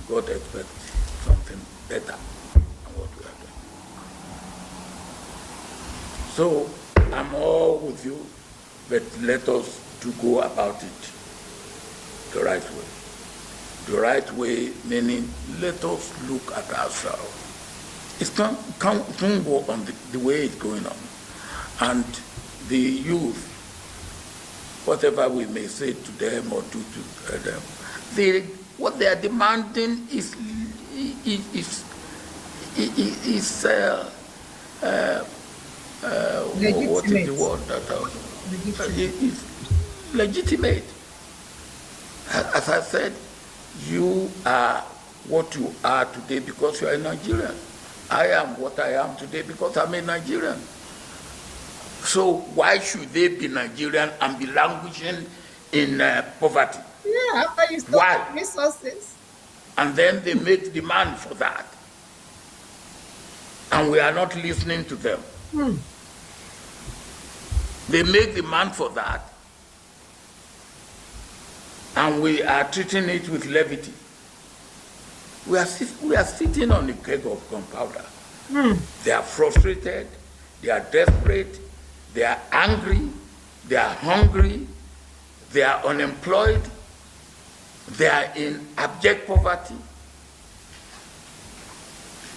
God expects something better than what we are doing. So I'm all with you, but let us to go about it the right way. The right way meaning let us look at ourselves. It can't go on the way it's going on. And the youth, whatever we may say to them or do to them, what they are demanding is what is the Legitimate. word that Legitimate. is legitimate. As I said, you are what you are today because you are a Nigerian. I am what I am today because I'm a Nigerian. So why should they be Nigerian and be languishing in poverty? Yeah, after you stole Why? our resources. And then they make demand for that. And we are not listening to them. Hmm. They make demand for that. And we are treating it with levity. We are sitting on a keg of gunpowder. Hmm. They are frustrated, they are desperate, they are angry, they are hungry, they are unemployed, they are in abject poverty.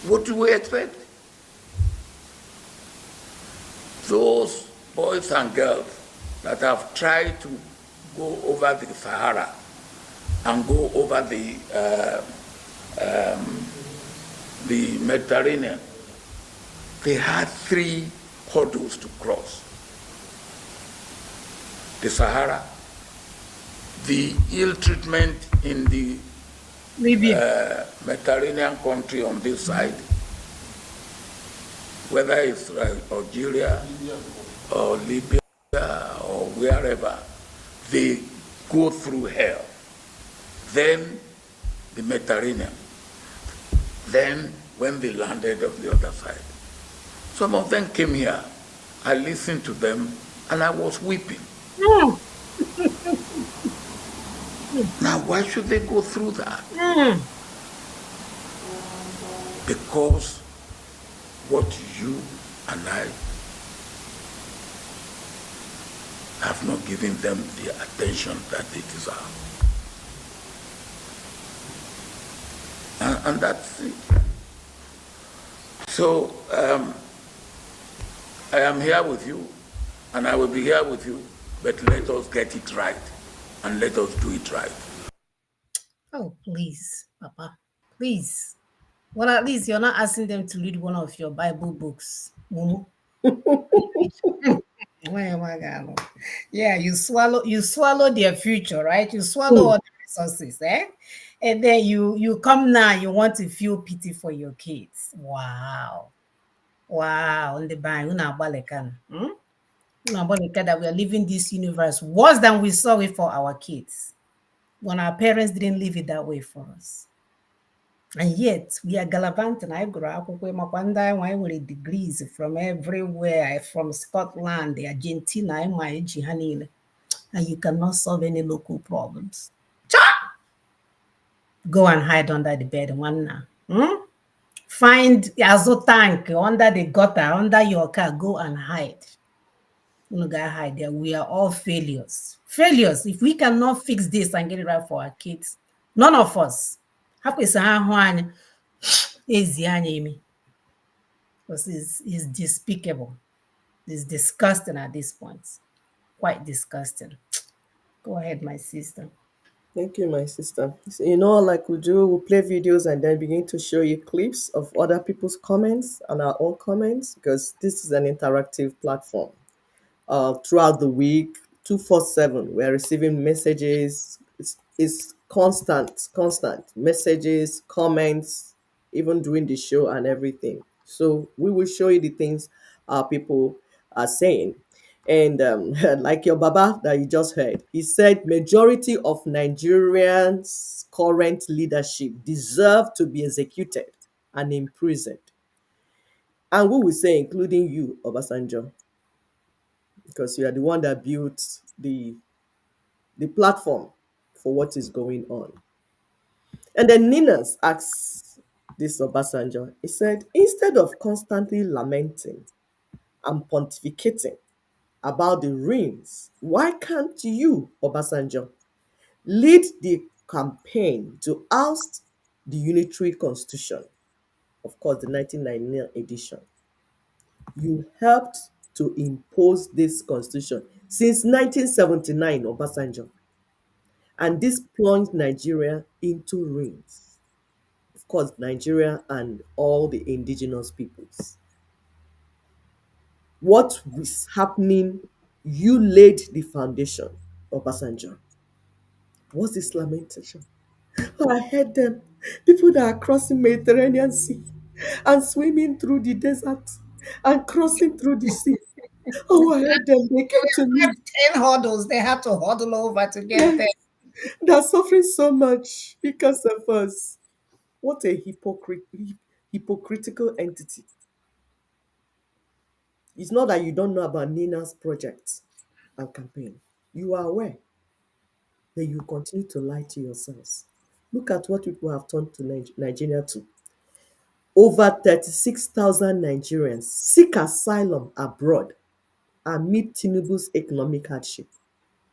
What do we expect? Those boys and girls that have tried to go over the Sahara and go over the Mediterranean, they had three hurdles to cross: the Sahara, the ill treatment in the Libya. Mediterranean country on this side, whether it's Algeria or Libya or wherever, they go through hell. Then the Mediterranean. Then when they landed on the other side, some of them came here. I listened to them and I was weeping. Hmm. Now, why should they go through that? Hmm. Because what you and I have not given them the attention that they deserve. And that's it. So I am here with you, and I will be here with you, but let us get it right, and let us do it right. Oh, please, Papa. Please. Well, at least you're not asking them to read one of your Bible books. Mumu. Where am I going? Yeah, you swallow their future, right? You swallow Hmm. all the resources, eh? And then you come now, you want to feel pity for your kids. Wow. Wow. On the bank, that we are living this universe worse than we saw it for our kids. When our parents didn't live it that way for us. And yet we are gallivanting. I grew up with my degrees from everywhere, from Scotland, the Argentina, my Jihanile, and you cannot solve any local problems. Go and hide under the bed one now. Find azo tank under the gutter, under your car. Go and hide. You gotta hide there. We are all failures. Failures. If we cannot fix this and get it right for our kids, none of us. How is ezi because it's despicable. It's disgusting at this point. Quite disgusting. Go ahead, my sister. Thank you, my sister. So, like we do, we'll play videos and then begin to show you clips of other people's comments and our own comments because this is an interactive platform. Throughout the week, 247, we're receiving messages. It's constant messages, comments, even during the show and everything. So we will show you the things our people are saying. And like your Baba that you just heard, he said majority of Nigerians' current leadership deserve to be executed and imprisoned. And we will say, including you, Obasanjo, because you are the one that built the platform for what is going on. And then Ninas asks this Obasanjo, he said, instead of constantly lamenting and pontificating about the ruins, why can't you, Obasanjo, lead the campaign to oust the unitary constitution? Of course, the 1999 edition. You helped to impose this constitution since 1979, Obasanjo. And this plunged Nigeria into ruins. Of course, Nigeria and all the indigenous peoples. What is happening? You laid the foundation, Obasanjo. What's this lamentation? Oh, I heard them. People that are crossing Mediterranean Sea and swimming through the desert and crossing through the sea. Oh, I heard them. They came to me. 10 hurdles they had to huddle over to get Yes, there. they're suffering so much because of us. What a hypocritical entity. It's not that you don't know about Nina's project and campaign. You are aware that you continue to lie to yourselves. Look at what people have turned to Nigeria to. Over 36,000 Nigerians seek asylum abroad amid Tinubu's economic hardship.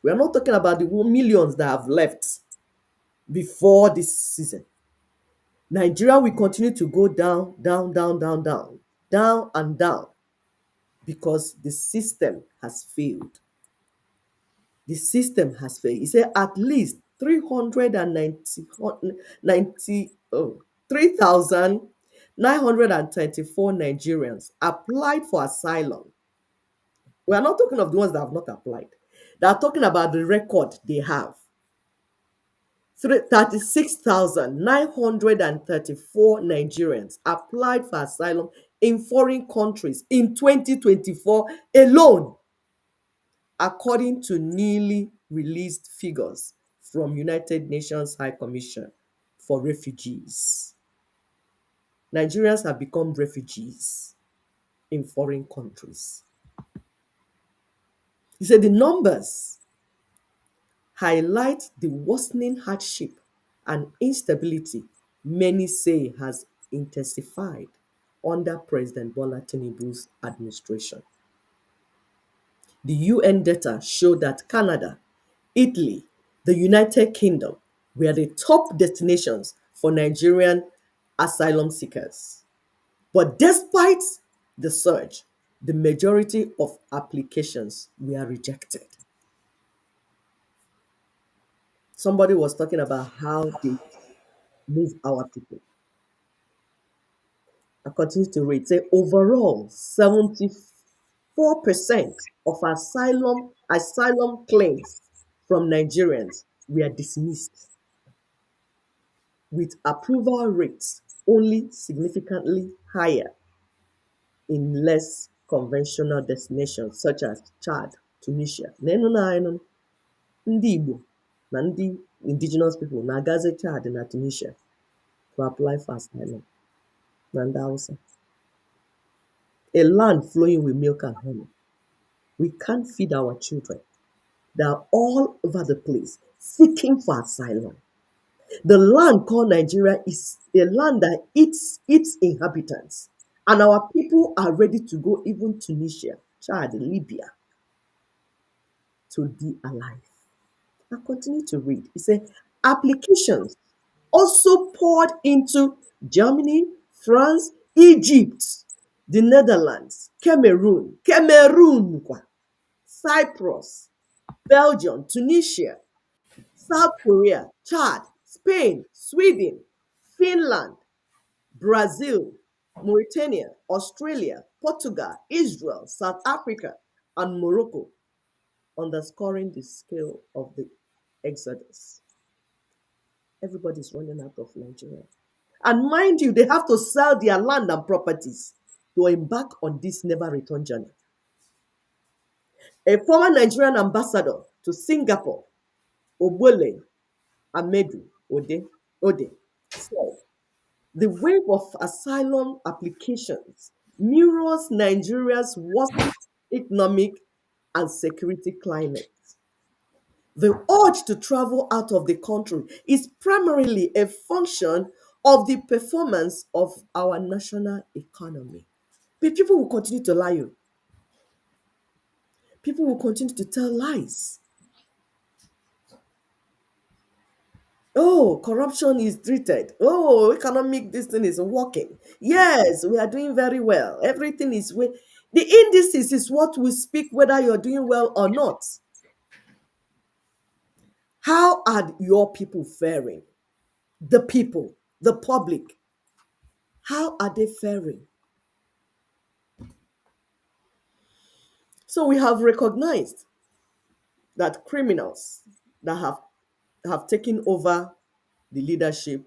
We are not talking about the millions that have left before this season. Nigeria will continue to go down, down, down, down, down, down, and down because the system has failed. The system has failed. He said at least 3,934 Nigerians applied for asylum. We are not talking of the ones that have not applied. They are talking about the record they have. 36,934 Nigerians applied for asylum in foreign countries in 2024 alone, according to newly released figures from United Nations High Commission for Refugees. Nigerians have become refugees in foreign countries. He said the numbers highlight the worsening hardship and instability many say has intensified under President Bola Tinubu's administration. The UN data show that Canada, Italy, the United Kingdom were the top destinations for Nigerian asylum seekers. But despite the surge, the majority of applications were rejected. Somebody was talking about how they move our people. I continue to read. Say overall, 74% of asylum claims from Nigerians were dismissed, with approval rates only significantly higher in less conventional destinations such as Chad, Tunisia. N'enu na anyị ndị Igbo na ndị indigenous people na-agazi Chad na Tunisia to apply for asylum na ndị Hausa. A land flowing with milk and honey. We can't feed our children. They are all over the place seeking for asylum. The land called Nigeria is a land that eats its inhabitants. And our people are ready to go even Tunisia, Chad, Libya to be alive. I continue to read. It said applications also poured into Germany, France, Egypt, the Netherlands, Cameroon, Cyprus, Belgium, Tunisia, South Korea, Chad, Spain, Sweden, Finland, Brazil, Mauritania, Australia, Portugal, Israel, South Africa, and Morocco, underscoring the scale of the exodus. Everybody's running out of Nigeria. And mind you, they have to sell their land and properties to embark on this never return journey. A former Nigerian ambassador to Singapore, Obole Amedu Ode, said the wave of asylum applications mirrors Nigeria's worst economic and security climate. The urge to travel out of the country is primarily a function of the performance of our national economy. But people will continue to lie you. People will continue to tell lies. Oh, corruption is treated. Oh, economic this thing is working. Yes, we are doing very well. Everything is the indices is what will speak whether you're doing well or not. How are your people faring? The people, the public, how are they faring? So we have recognized that criminals that have taken over the leadership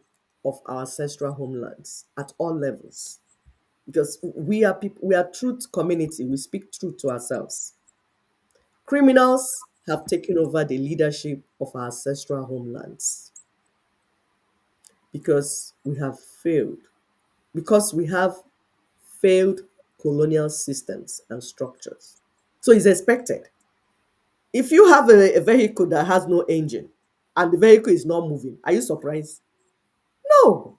of our ancestral homelands at all levels, because we are people, we are truth community, we speak truth to ourselves. Criminals have taken over the leadership of our ancestral homelands because we have failed, because we have failed colonial systems and structures. So it's expected. If you have a vehicle that has no engine and the vehicle is not moving, are you surprised? No,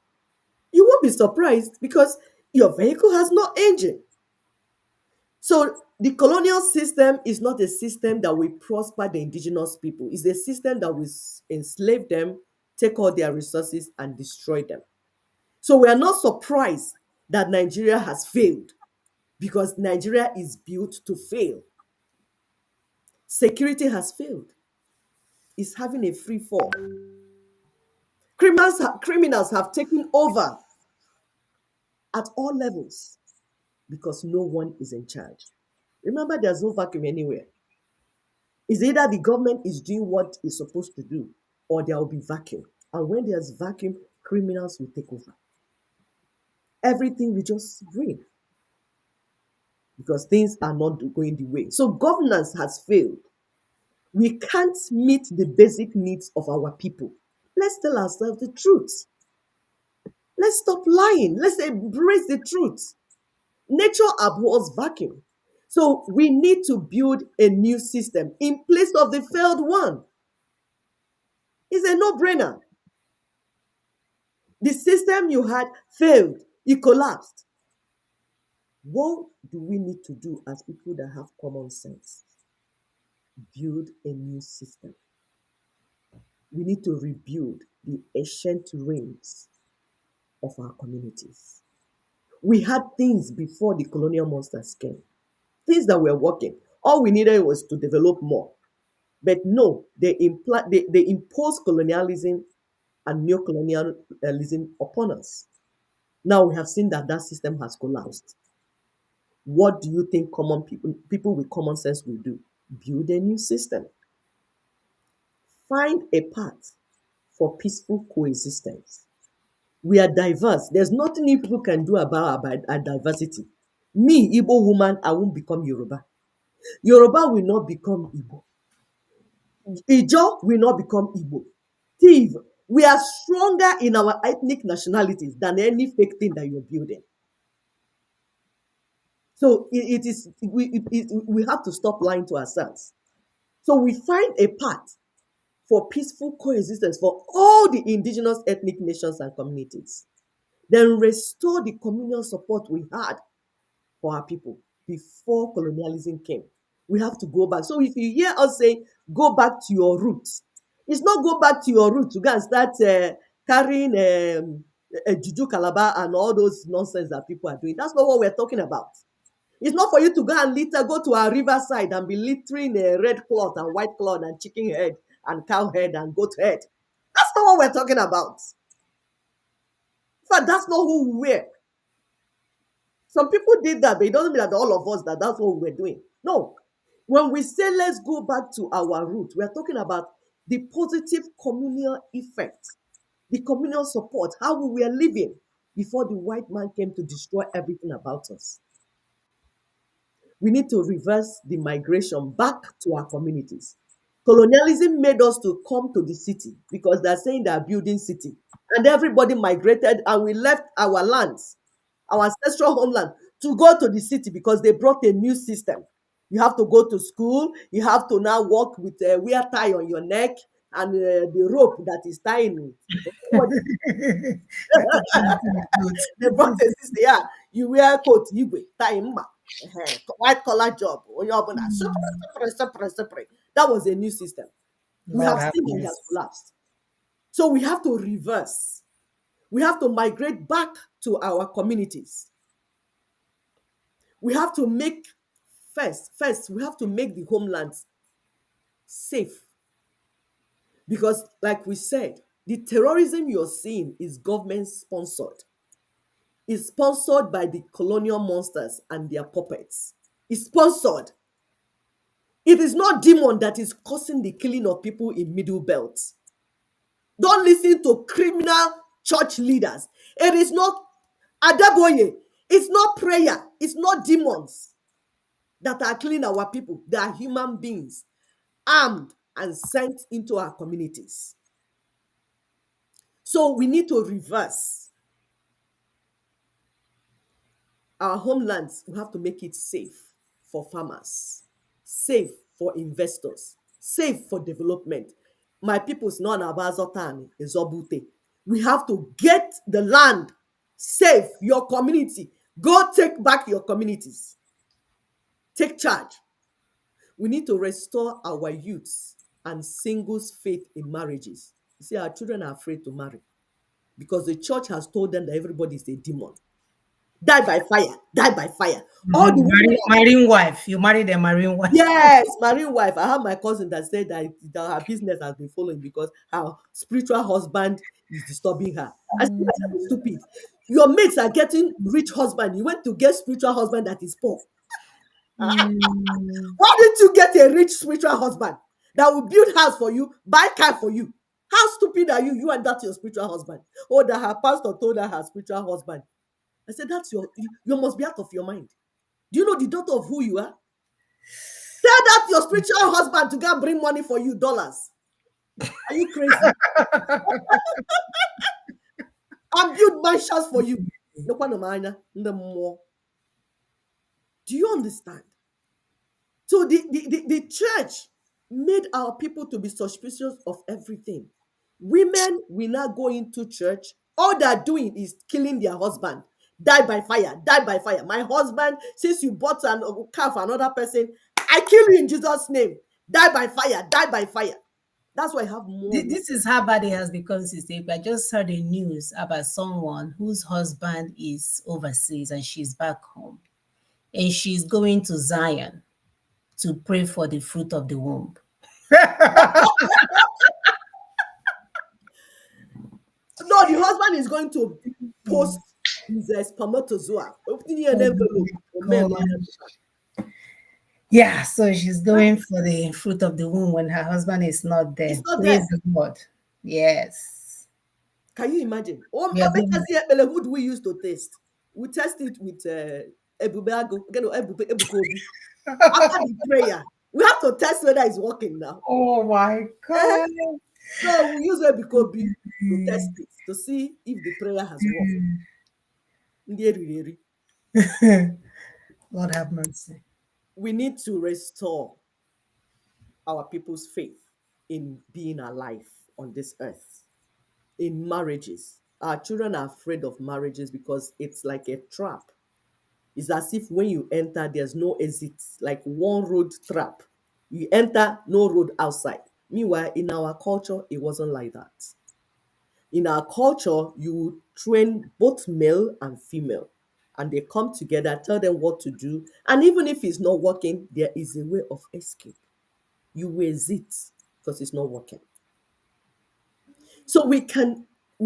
you won't be surprised because your vehicle has no engine. So the colonial system is not a system that will prosper the indigenous people. It's a system that will enslave them, take all their resources, and destroy them. So we are not surprised that Nigeria has failed because Nigeria is built to fail. Security has failed. It's having a free fall. Criminals have taken over at all levels because no one is in charge. Remember, there's no vacuum anywhere. It's either the government is doing what it's supposed to do or there will be vacuum. And when there's vacuum, criminals will take over. Everything will just rain because things are not going the way. So governance has failed. We can't meet the basic needs of our people. Let's tell ourselves the truth. Let's stop lying. Let's embrace the truth. Nature abhors vacuum. So we need to build a new system in place of the failed one. It's a no-brainer. The system you had failed, it collapsed. What do we need to do as people that have common sense? Build a new system. We need to rebuild the ancient ruins of our communities. We had things before the colonial monsters came, things that were working. All we needed was to develop more. But no, they impose colonialism and neocolonialism upon us. Now we have seen that that system has collapsed. What do you think people with common sense will do? Build a new system. Find a path for peaceful coexistence. We are diverse. There's nothing you people can do about our diversity. Me, Igbo woman, I won't become Yoruba. Yoruba will not become Igbo. Ijo will not become Igbo. Thief, we are stronger in our ethnic nationalities than any fake thing that you're building. So we have to stop lying to ourselves. So we find a path for peaceful coexistence for all the indigenous ethnic nations and communities. Then restore the communal support we had for our people before colonialism came. We have to go back. So if you hear us say, go back to your roots, it's not go back to your roots to go and start carrying juju calabar and all those nonsense that people are doing. That's not what we're talking about. It's not for you to go and litter, go to our riverside and be littering a red cloth and white cloth and chicken head and cow head and goat head. That's not what we're talking about. In fact, that's not who we were. Some people did that, but it doesn't mean that all of us that's what we were doing. No. When we say let's go back to our roots, we're talking about the positive communal effect, the communal support, how we were living before the white man came to destroy everything about us. We need to reverse the migration back to our communities. Colonialism made us to come to the city because they're saying they're building city. And everybody migrated and we left our lands, our ancestral homeland, to go to the city because they brought a new system. You have to go to school. You have to now walk with a wear tie on your neck and the rope that is tying you. You're talking into the They brought truth. a system. Yeah, you wear coat, igwe, tie mma, white collar job. Onye ọbụla, separate. That was a new system. We Lord have have seen that it has mercy. collapsed. So we have to reverse. We have to migrate back to our communities. We have to make first, we have to make the homelands safe. Because, like we said, the terrorism you're seeing is government sponsored. It's sponsored by the colonial monsters and their puppets. It's sponsored. It is not demon that is causing the killing of people in Middle Belt. Don't listen to criminal church leaders. It is not Adeboye. It's not prayer. It's not demons that are killing our people. They are human beings armed and sent into our communities. So we need to reverse our homelands. We have to make it safe for farmers, safe for investors, safe for development. My people's not about Zotani, Zobute. We have to get the land safe, your community. Go take back your communities. Take charge. We need to restore our youths and singles' faith in marriages. You see, our children are afraid to marry because the church has told them that everybody is a demon. Die by fire, die by fire. All the women Marine wife. You married a marine wife. yes, marine wife. I have my cousin that said that her business has been following because her spiritual husband is disturbing her. I said, that's stupid. Your mates are getting rich husband. You went to get spiritual husband that is poor. Mm. Why didn't you get a rich spiritual husband that will build house for you, buy car for you? How stupid are you? You and that your spiritual husband. Oh, that her pastor told her spiritual husband. I said, that's you must be out of your mind. Do you know the daughter of who you are? Tell that your spiritual husband to go and bring money for you, dollars. Are you crazy? And build mansions for you. No one the more. Do you understand? So the church made our people to be suspicious of everything. Women will not go into church. All they're doing is killing their husband. Die by fire, die by fire. My husband, since you bought a car for another person, I kill you in Jesus' name. Die by fire, die by fire. That's why I have more. This is how bad it has become, sister. I just heard a news about someone whose husband is overseas and she's back home. And she's going to Zion to pray for the fruit of the womb. No, the husband is going to post his spermatozoa, opening an envelope for men. Yeah, so she's going for the fruit of the womb when her husband is not there. It's not Praise there. the Lord. Yes. Can you imagine? We are doing Who do we use to test? We test it with Ebubeago, Ebukobi. After the prayer, we have to test whether it's working now. Oh my Eh, God. So we use Ebukobi to test it to see if the prayer has worked. Lord have mercy. We need to restore our people's faith in being alive on this earth, in marriages. Our children are afraid of marriages because it's like a trap. It's as if when you enter, there's no exit, like one road trap. You enter, no road outside. Meanwhile, in our culture, it wasn't like that. In our culture, you train both male and female, and they come together, tell them what to do. And even if it's not working, there is a way of escape. You will exit because it's not working. So we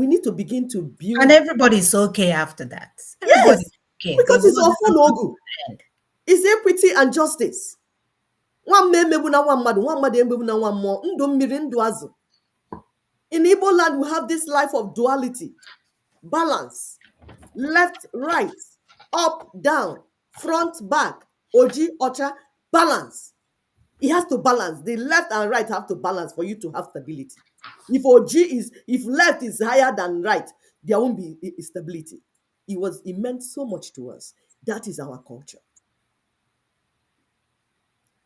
need to begin to build. And everybody's okay after that. Yes, Everybody's okay because because it's God all has come to ogu. the end. It's equity and justice. Nwa emegbu na nwa mmadụ emegbu na nwa mmụọ, ndụ mmiri, ndụ azụ. In Igbo land, we have this life of duality, balance, left, right, up, down, front, back, oji, ocha, balance. It has to balance. The left and right have to balance for you to have stability. If left is higher than right, there won't be stability. It meant so much to us. That is our culture.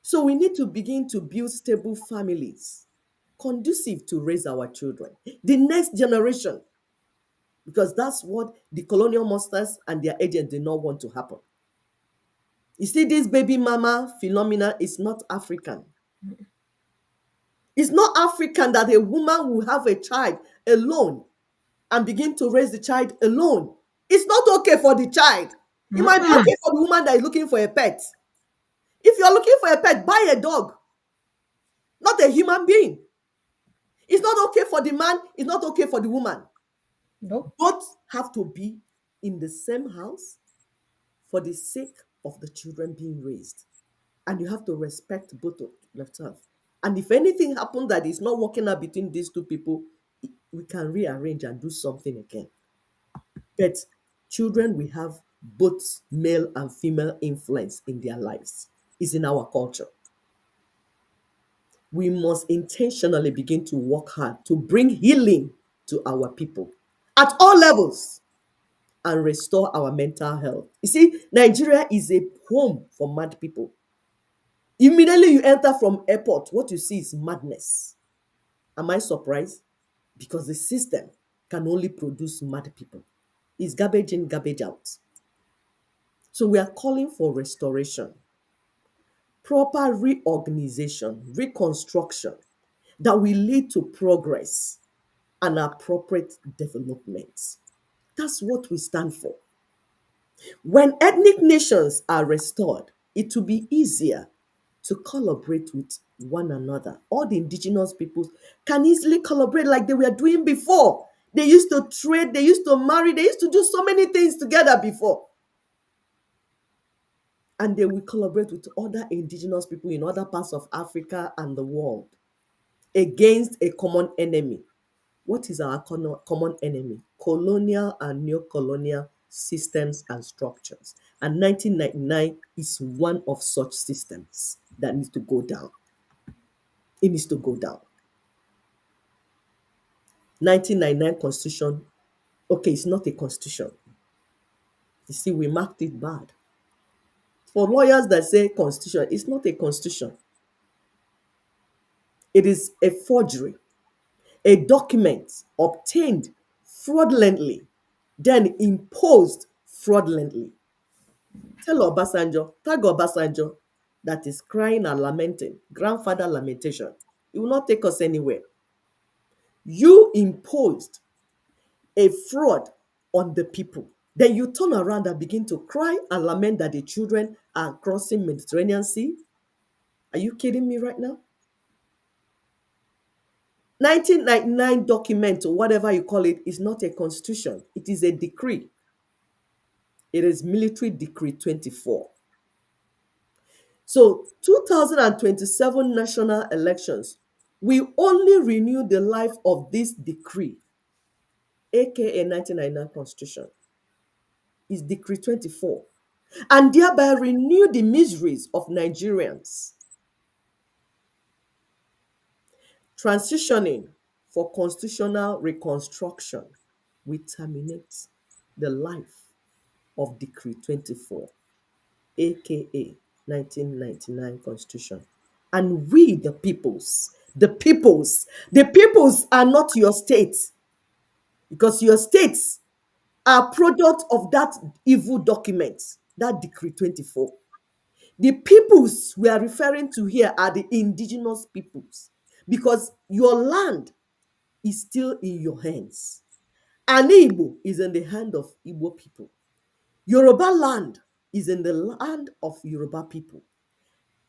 So we need to begin to build stable families, conducive to raise our children, the next generation, because that's what the colonial masters and their agents did not want to happen. You see, this baby mama phenomena is not African. It's not African that a woman will have a child alone and begin to raise the child alone. It's not okay for the child. It might be okay for the woman that is looking for a pet. If you're looking for a pet, buy a dog, not a human being. It's not okay for the man, it's not okay for the woman. Nope. Both have to be in the same house for the sake of the children being raised. And you have to respect both left half. And if anything happens that is not working out between these two people, we can rearrange and do something again. But children, we have both male and female influence in their lives. It's in our culture. We must intentionally begin to work hard to bring healing to our people at all levels and restore our mental health. You see, Nigeria is a home for mad people. Immediately you enter from airport, what you see is madness. Am I surprised? Because the system can only produce mad people. It's garbage in, garbage out. So we are calling for restoration, proper reorganization, reconstruction that will lead to progress and appropriate development. That's what we stand for. When ethnic nations are restored, it will be easier to collaborate with one another. All the indigenous peoples can easily collaborate like they were doing before. They used to trade, they used to marry, they used to do so many things together before. And they will collaborate with other indigenous people in other parts of Africa and the world against a common enemy. What is our common enemy? Colonial and neo-colonial systems and structures. And 1999 is one of such systems that needs to go down. It needs to go down. 1999 constitution, okay, it's not a constitution. You see, we marked it bad. For lawyers that say constitution, it's not a constitution. It is a forgery, a document obtained fraudulently, then imposed fraudulently. Tell Obasanjo, tag Obasanjo that is crying and lamenting, grandfather lamentation. It will not take us anywhere. You imposed a fraud on the people. Then you turn around and begin to cry and lament that the children are crossing Mediterranean Sea. Are you kidding me right now? 1999 document, or whatever you call it, is not a constitution. It is a decree. It is Military Decree 24. So 2027 national elections, we only renew the life of this decree, aka 1999 Constitution, is Decree 24, and thereby renew the miseries of Nigerians. Transitioning for constitutional reconstruction, we terminate the life of Decree 24, aka 1999 Constitution. And we, the peoples are not your states, because your states are product of that evil document, that Decree 24. The peoples we are referring to here are the indigenous peoples, because your land is still in your hands. And Igbo is in the hand of Igbo people. Yoruba land is in the land of Yoruba people.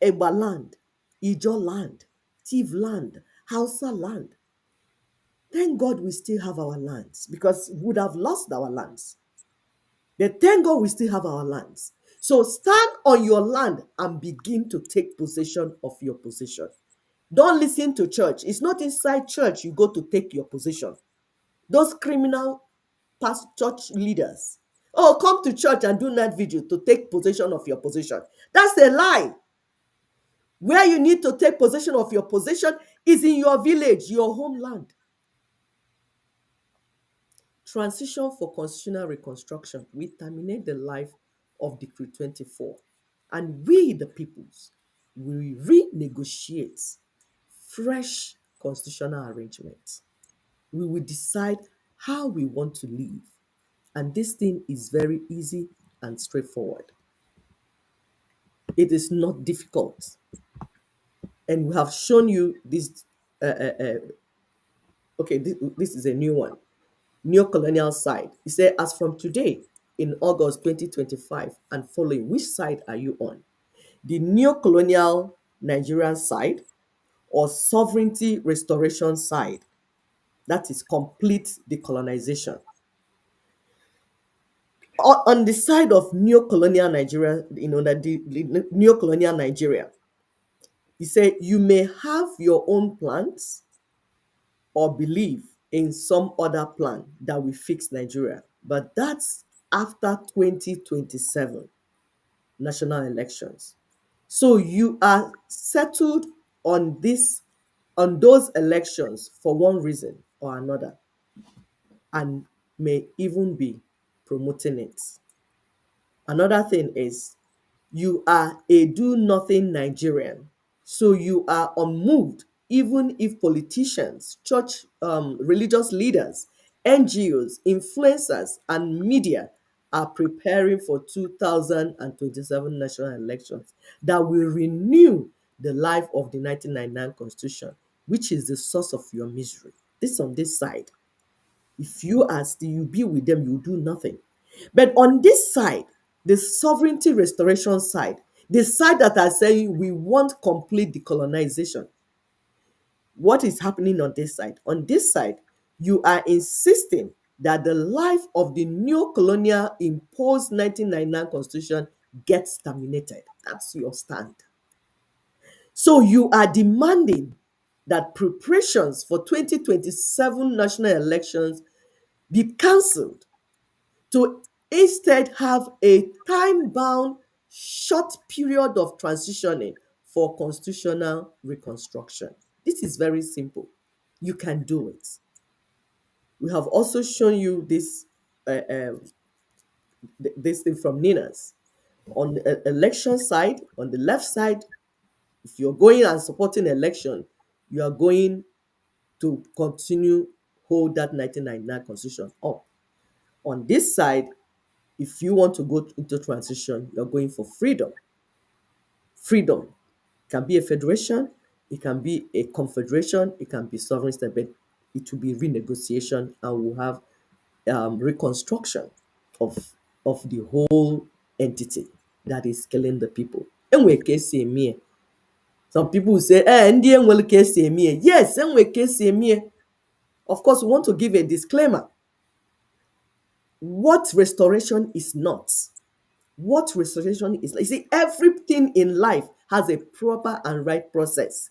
Egba land, Ijo land, Tiv land, Hausa land. Thank God we still have our lands, because we would have lost our lands. But thank God we still have our lands. So stand on your land and begin to take possession of your position. Don't listen to church. It's not inside church you go to take your position. Those criminal past church leaders, oh, come to church and do night video to take possession of your position. That's a lie. Where you need to take possession of your position is in your village, your homeland. Transition for constitutional reconstruction. We terminate the life of Decree 24. And we, the peoples, will renegotiate fresh constitutional arrangements. We will decide how we want to live. And this thing is very easy and straightforward. It is not difficult. And we have shown you this. Okay, this is a new one. Neo-colonial side. He said, as from today, in August 2025 and following, which side are you on? The neo-colonial Nigerian side or sovereignty restoration side? That is complete decolonization. On the side of neo-colonial Nigeria, the neo-colonial Nigeria, He said, you may have your own plans or believe in some other plan that will fix Nigeria, but that's after 2027 national elections. So you are settled on this, on those elections for one reason or another, and may even be promoting it. Another thing is, you are a do nothing Nigerian. So you are unmoved, even if politicians, church, religious leaders, NGOs, influencers, and media are preparing for 2027 national elections that will renew the life of the 1999 Constitution, which is the source of your misery. This on this side. If you are still, you be with them, you do nothing. But on this side, the sovereignty restoration side, the side that are saying we want complete decolonization, what is happening on this side? On this side, you are insisting that the life of the neo-colonial imposed 1999 constitution gets terminated. That's your stand. So you are demanding that preparations for 2027 national elections be cancelled to instead have a time-bound short period of transitioning for constitutional reconstruction. This is very simple. You can do it. We have also shown you this this thing from Nina's. On the election side, on the left side, if you're going and supporting election, you are going to continue hold that 1999 constitution up. On this side, if you want to go into transition, you're going for freedom. Freedom can be a federation, it can be a confederation, it can be sovereign state, but it will be renegotiation and we'll have reconstruction of the whole entity that is killing the people. Enwe ka esi eme. Some people will say, ndị enwere ka esi eme. Yes, enwe ka esi eme. Of course, we want to give a disclaimer. What restoration is not. What restoration is like. You see, everything in life has a proper and right process.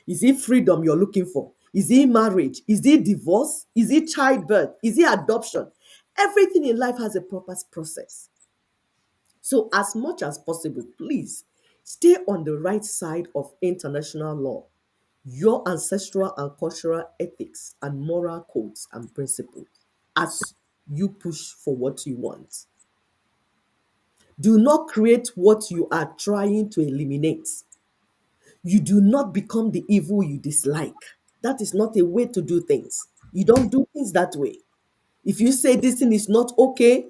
Is it freedom you're looking for? Is it marriage? Is it divorce? Is it childbirth? Is it adoption? Everything in life has a proper process. So as much as possible, please stay on the right side of international law, your ancestral and cultural ethics and moral codes and principles as you push for what you want. Do not create what you are trying to eliminate. You do not become the evil you dislike. That is not a way to do things. You don't do things that way. If you say this thing is not okay,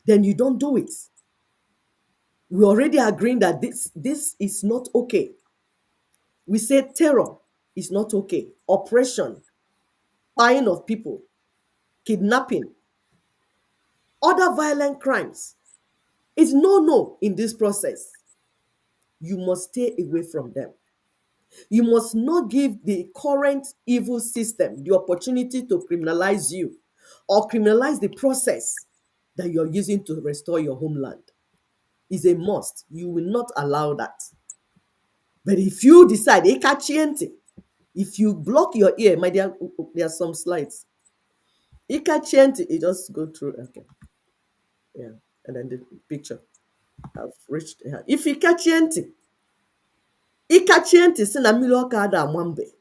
then you don't do it. We already agreeing that this is not okay. We say terror is not okay. Oppression, buying of people, kidnapping, other violent crimes. It's no in this process. You must stay away from them. You must not give the current evil system the opportunity to criminalize you or criminalize the process that you're using to restore your homeland. It's a must. You will not allow that. But if you decide, if you block your ear, my dear, there are some slides. You just go through. Okay. Yeah. And then the picture. I've reached. Yeah. If you catch ntị si na mmiri ọka ada ama mbe.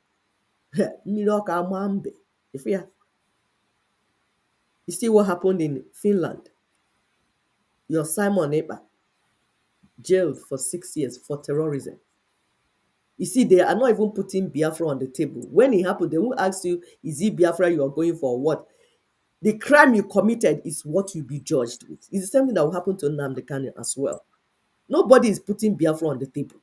Mmiri ọka ama mbe. If you see what happened in Finland. Your Simon Ekpa jailed for 6 years for terrorism. You see, they are not even putting Biafra on the table. When it happened, they won't ask you, is it Biafra you are going for or what? The crime you committed is what you'll be judged with. It's the same thing that will happen to Nnamdi Kanu as well. Nobody is putting Biafra on the table.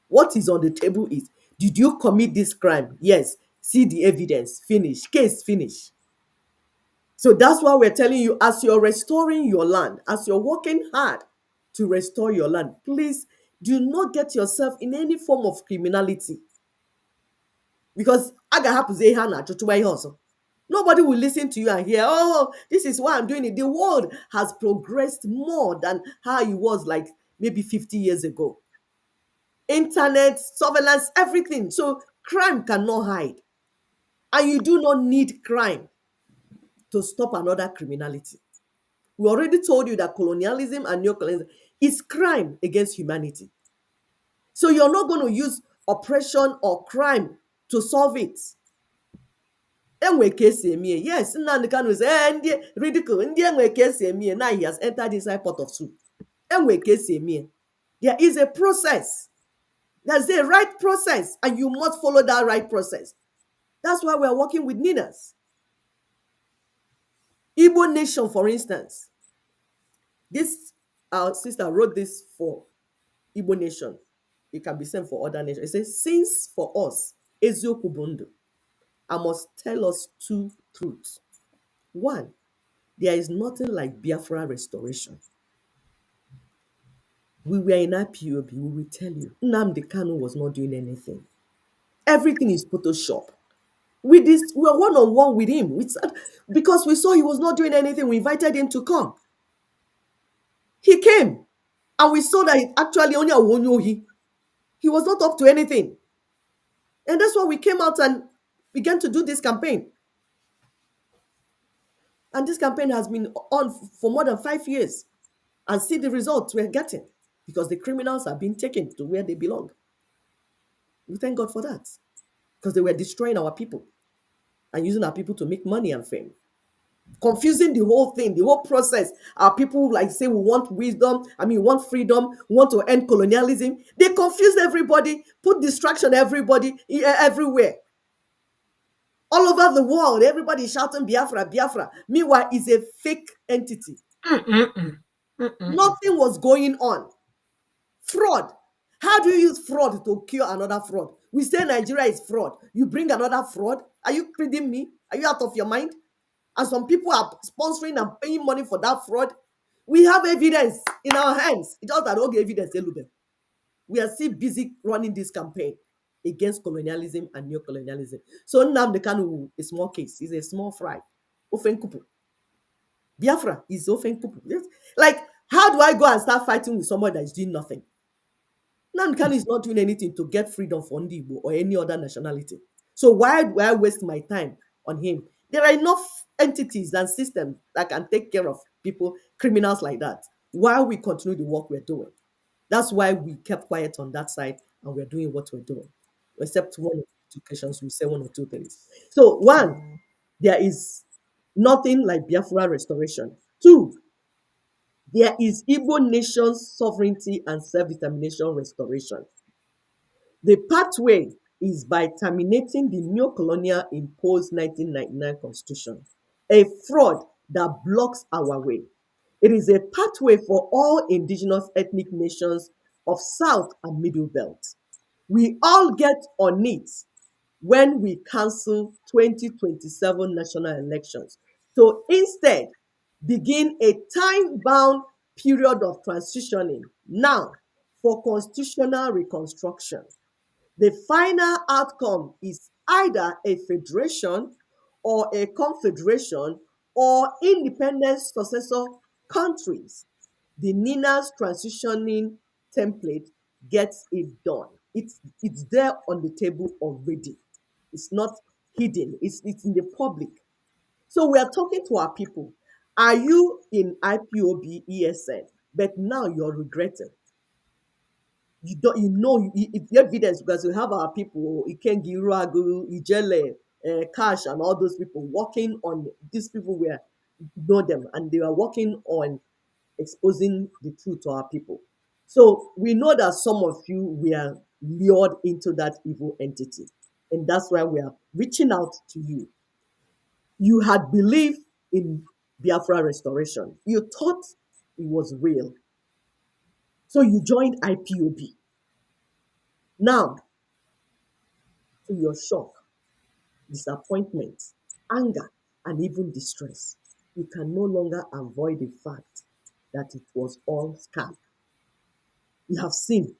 What is on the table is, did you commit this crime? Yes. See the evidence. Finish. Case finish. So that's why we're telling you, as you're restoring your land, as you're working hard to restore your land, please do not get yourself in any form of criminality. Because nobody will listen to you and hear, oh, this is why I'm doing it. The world has progressed more than how it was like maybe 50 years ago. internet, surveillance, everything. So crime cannot hide. And you do not need crime to stop another criminality. We already told you that colonialism and neocolonialism is crime against humanity. So you're not going to use oppression or crime to solve it. Enwe ka esi eme ya. Yes, Nnamdi Kanu say, ndị ridicule, ndị enwe ka esi eme ya. Now he has entered inside pot of soup. Enwe ka esi eme ya. There is a process. There's a right process, and you must follow that right process. That's why we are working with Ninas. Igbo Nation, for instance. This, our sister wrote this for Igbo Nation. It can be sent for other nations. It says, since for us, Ezioku Bundu, I must tell us two truths. One, there is nothing like Biafra restoration. We were in IPOB, we will tell you. Nnamdi Kanu was not doing anything. Everything is Photoshop. We were one-on-one with him. Because we saw he was not doing anything, we invited him to come. He came, and we saw that he actually only a he was not up to anything. And that's why we came out and began to do this campaign. And this campaign has been on for more than 5 years. And see the results we're getting. Because the criminals are being taken to where they belong. We thank God for that. Because they were destroying our people. And using our people to make money and fame. Confusing the whole thing, the whole process. Our people like say we want wisdom, we want freedom, we want to end colonialism. They confuse everybody, put distraction everybody everywhere. All over the world, everybody is shouting Biafra, Biafra. Meanwhile, it's a fake entity. Nothing was going on. Fraud. How do you use fraud to cure another fraud? We say Nigeria is fraud. You bring another fraud? Are you kidding me? Are you out of your mind? And some people are sponsoring and paying money for that fraud. We have evidence in our hands. It's just that okay, evidence. We are still busy running this campaign against colonialism and neocolonialism. So Nnamdi Kanu is a small case. He's a small fry. Ofenkupu. Biafra is Ofenkupu. Like, how do I go and start fighting with someone that is doing nothing? Nnamdi Kanu is not doing anything to get freedom for Ndigbo or any other nationality. So why do I waste my time on him? There are enough entities and systems that can take care of people, criminals like that, while we continue the work we're doing. That's why we kept quiet on that side and we're doing what we're doing. Except one or two occasions, we say one or two things. So, one, there is nothing like Biafra restoration. Two, there is Igbo nation sovereignty and self-determination restoration. The pathway is by terminating the neo-colonial imposed 1999 constitution, a fraud that blocks our way. It is a pathway for all indigenous ethnic nations of South and Middle Belt. We all get on it when we cancel 2027 national elections. So instead, begin a time-bound period of transitioning now for constitutional reconstruction. The final outcome is either a federation or a confederation or independent successor countries. The NINA's transitioning template gets it done. It's there on the table already. It's not hidden. It's in the public. So we are talking to our people. Are you in IPOB ESN? But now you're regretting. It's evidence because we have our people, Ikengi, Uragu, Ijele, Cash, and all those people working on these people. We know them, and they are working on exposing the truth to our people. So we know that some of you were lured into that evil entity, and that's why we are reaching out to you. You had believed in Biafra restoration. You thought it was real. So you joined IPOB. Now, to your shock, disappointment, anger, and even distress, you can no longer avoid the fact that it was all scam. You have seen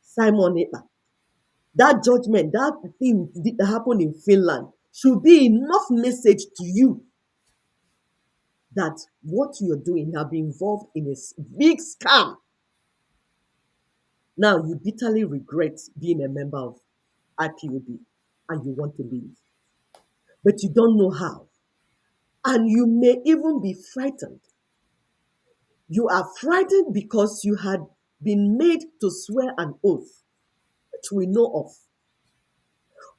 Simon Ekpa. That judgment, that thing that happened in Finland should be enough message to you that what you're doing, you have been involved in a big scam. Now you bitterly regret being a member of IPOB and you want to leave, but you don't know how. And you may even be frightened. You are frightened because you had been made to swear an oath, which we know of.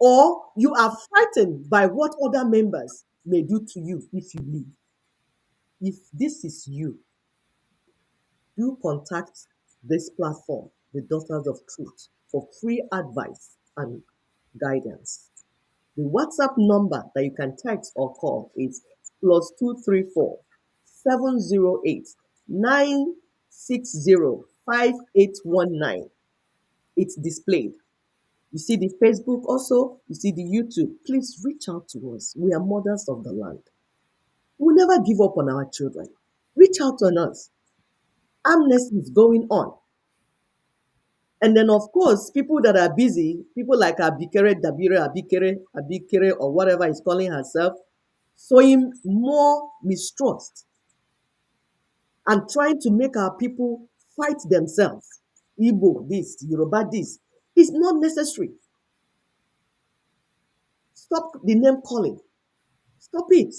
Or you are frightened by what other members may do to you if you leave. If this is you, do contact this platform, the Daughters of Truth, for free advice and guidance. The WhatsApp number that you can text or call is +234 708 960 5819. It's displayed. You see the Facebook also, you see the YouTube. Please reach out to us. We are mothers of the land. We'll never give up on our children. Reach out on us. Amnesty is going on. And then, of course, people that are busy, people like Abikere, or whatever is calling herself, sowing more mistrust and trying to make our people fight themselves. Igbo this, Yoruba this. It's not necessary. Stop the name calling. Stop it.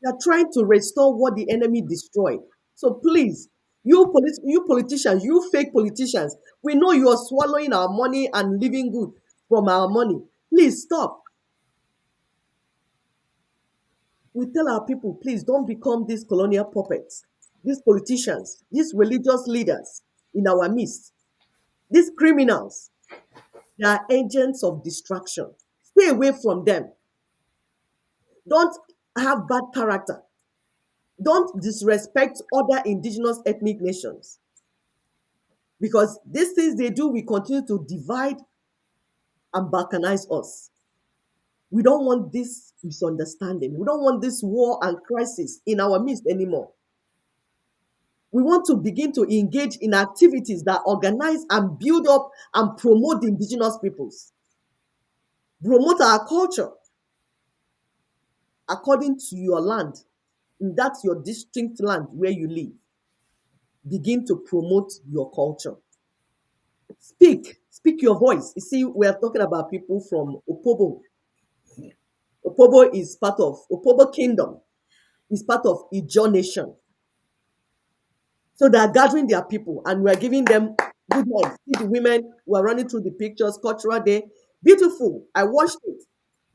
They are trying to restore what the enemy destroyed. So please, you politicians, you fake politicians, we know you are swallowing our money and living good from our money. Please stop. We tell our people, please don't become these colonial puppets, these politicians, these religious leaders in our midst, these criminals. They are agents of destruction. Stay away from them. Don't have bad character. Don't disrespect other indigenous ethnic nations. Because these things they do, we continue to divide and balkanize us. We don't want this misunderstanding. We don't want this war and crisis in our midst anymore. We want to begin to engage in activities that organize and build up and promote the indigenous peoples, promote our culture according to your land. And that's your distinct land where you live. Begin to promote your culture. Speak your voice. You see, we are talking about people from Opobo. Opobo is part of Opobo Kingdom, is part of Ijo Nation. So they are gathering their people and we are giving them good night. See the women who are running through the pictures, cultural day. Beautiful. I watched it.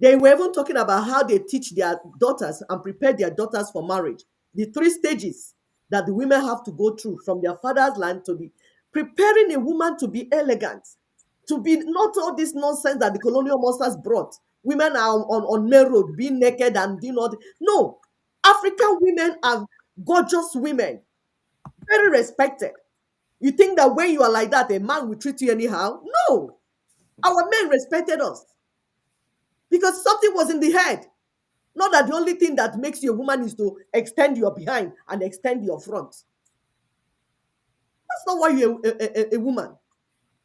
They were even talking about how they teach their daughters and prepare their daughters for marriage. The 3 stages that the women have to go through from their father's land to be preparing a woman to be elegant, to be not all this nonsense that the colonial masters brought. Women are on main road being naked and doing all. No, African women are gorgeous women, very respected. You think that when you are like that, a man will treat you anyhow? No, our men respected us because something was in the head. Not that the only thing that makes you a woman is to extend your behind and extend your front. That's not why you're a woman.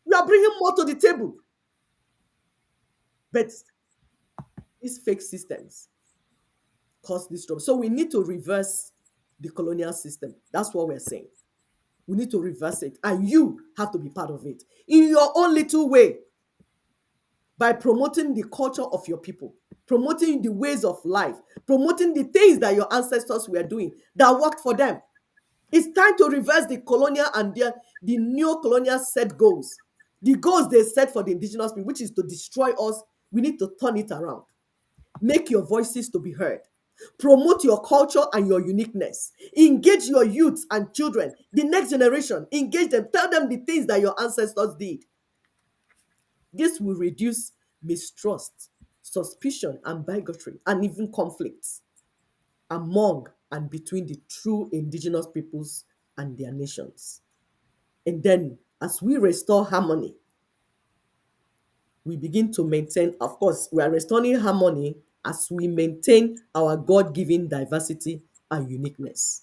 You are bringing more to the table. But these fake systems cause this trouble. So we need to reverse the colonial system. That's what we're saying. We need to reverse it. And you have to be part of it in your own little way by promoting the culture of your people, promoting the ways of life, promoting the things that your ancestors were doing that worked for them. It's time to reverse the colonial and the neo-colonial set goals. The goals they set for the indigenous people, which is to destroy us, we need to turn it around. Make your voices to be heard. Promote your culture and your uniqueness. Engage your youth and children, the next generation. Engage them. Tell them the things that your ancestors did. This will reduce mistrust, suspicion, and bigotry, and even conflicts among and between the true indigenous peoples and their nations. And then, as we restore harmony, we begin to maintain, of course, we are restoring harmony as we maintain our God-given diversity and uniqueness.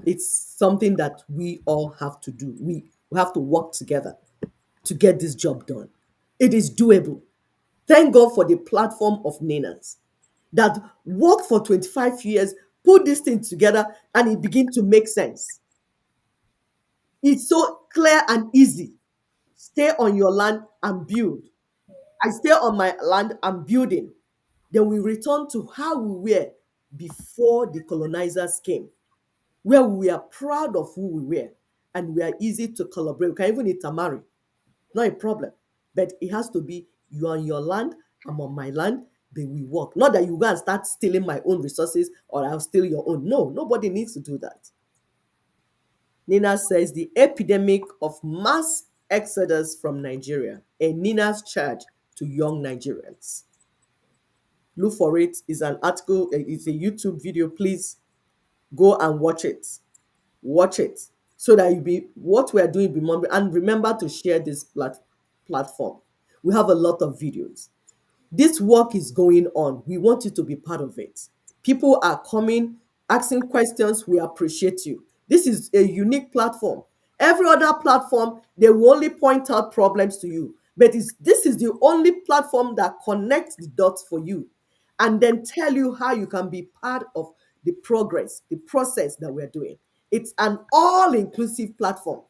It's something that we all have to do. We have to work together to get this job done. It is doable. Thank God for the platform of Nanas that worked for 25 years, put this thing together, and it began to make sense. It's so clear and easy. Stay on your land and build. I stay on my land, I'm building. Then we return to how we were before the colonizers came, where we are proud of who we were and we are easy to collaborate. We can even intermarry, not a problem. But it has to be you on your land, I'm on my land, then we work. Not that you go and start stealing my own resources or I'll steal your own. No, nobody needs to do that. Nina says the epidemic of mass exodus from Nigeria, a Nina's charge to young Nigerians. Look for it. It's an article, it's a YouTube video. Please go and watch it. Watch it so that you be what we are doing be more. And remember to share this platform. We have a lot of videos. This work is going on. We want you to be part of it. People are coming, asking questions. We appreciate you. This is a unique platform. Every other platform, they will only point out problems to you. But this is the only platform that connects the dots for you and then tell you how you can be part of the progress, the process that we're doing. It's an all-inclusive platform.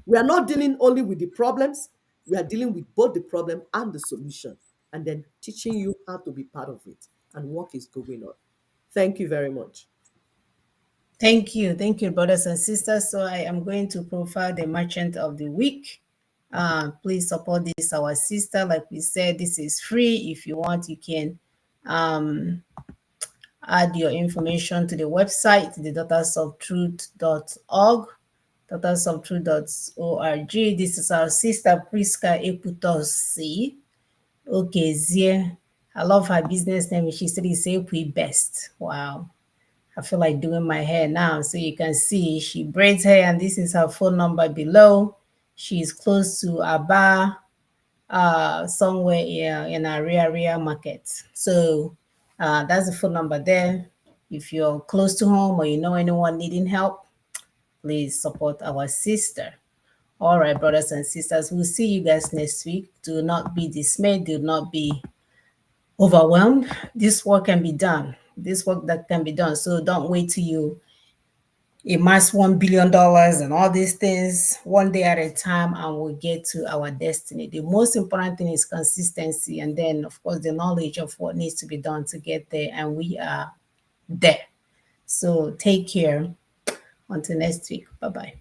We are not dealing only with the problems, we are dealing with both the problem and the solution, and then teaching you how to be part of it and what is going on. Thank you very much. Thank you, brothers and sisters. So I am going to profile the merchant of the week. Please support this our sister. Like we said, this is free. If you want, you can um, add your information to the website, the daughtersofTruth.org, daughtersofTruth.org. This is our sister Priska Eputosi. Okay, Zia. I love her business name. She said it's Equi Best. Wow. I feel like doing my hair now. So you can see she braids hair, and this is her phone number below. She's close to Aba, somewhere in Area Market. So that's the phone number there. If you're close to home or you know anyone needing help, please support our sister. All right, brothers and sisters, we'll see you guys next week. Do not be dismayed. Do not be overwhelmed. This work can be done. This work that can be done. So don't wait till you amass $1 billion and all these things one day at a time, and we'll get to our destiny. The most important thing is consistency, and then, of course, the knowledge of what needs to be done to get there. And we are there. So take care. Until next week. Bye bye.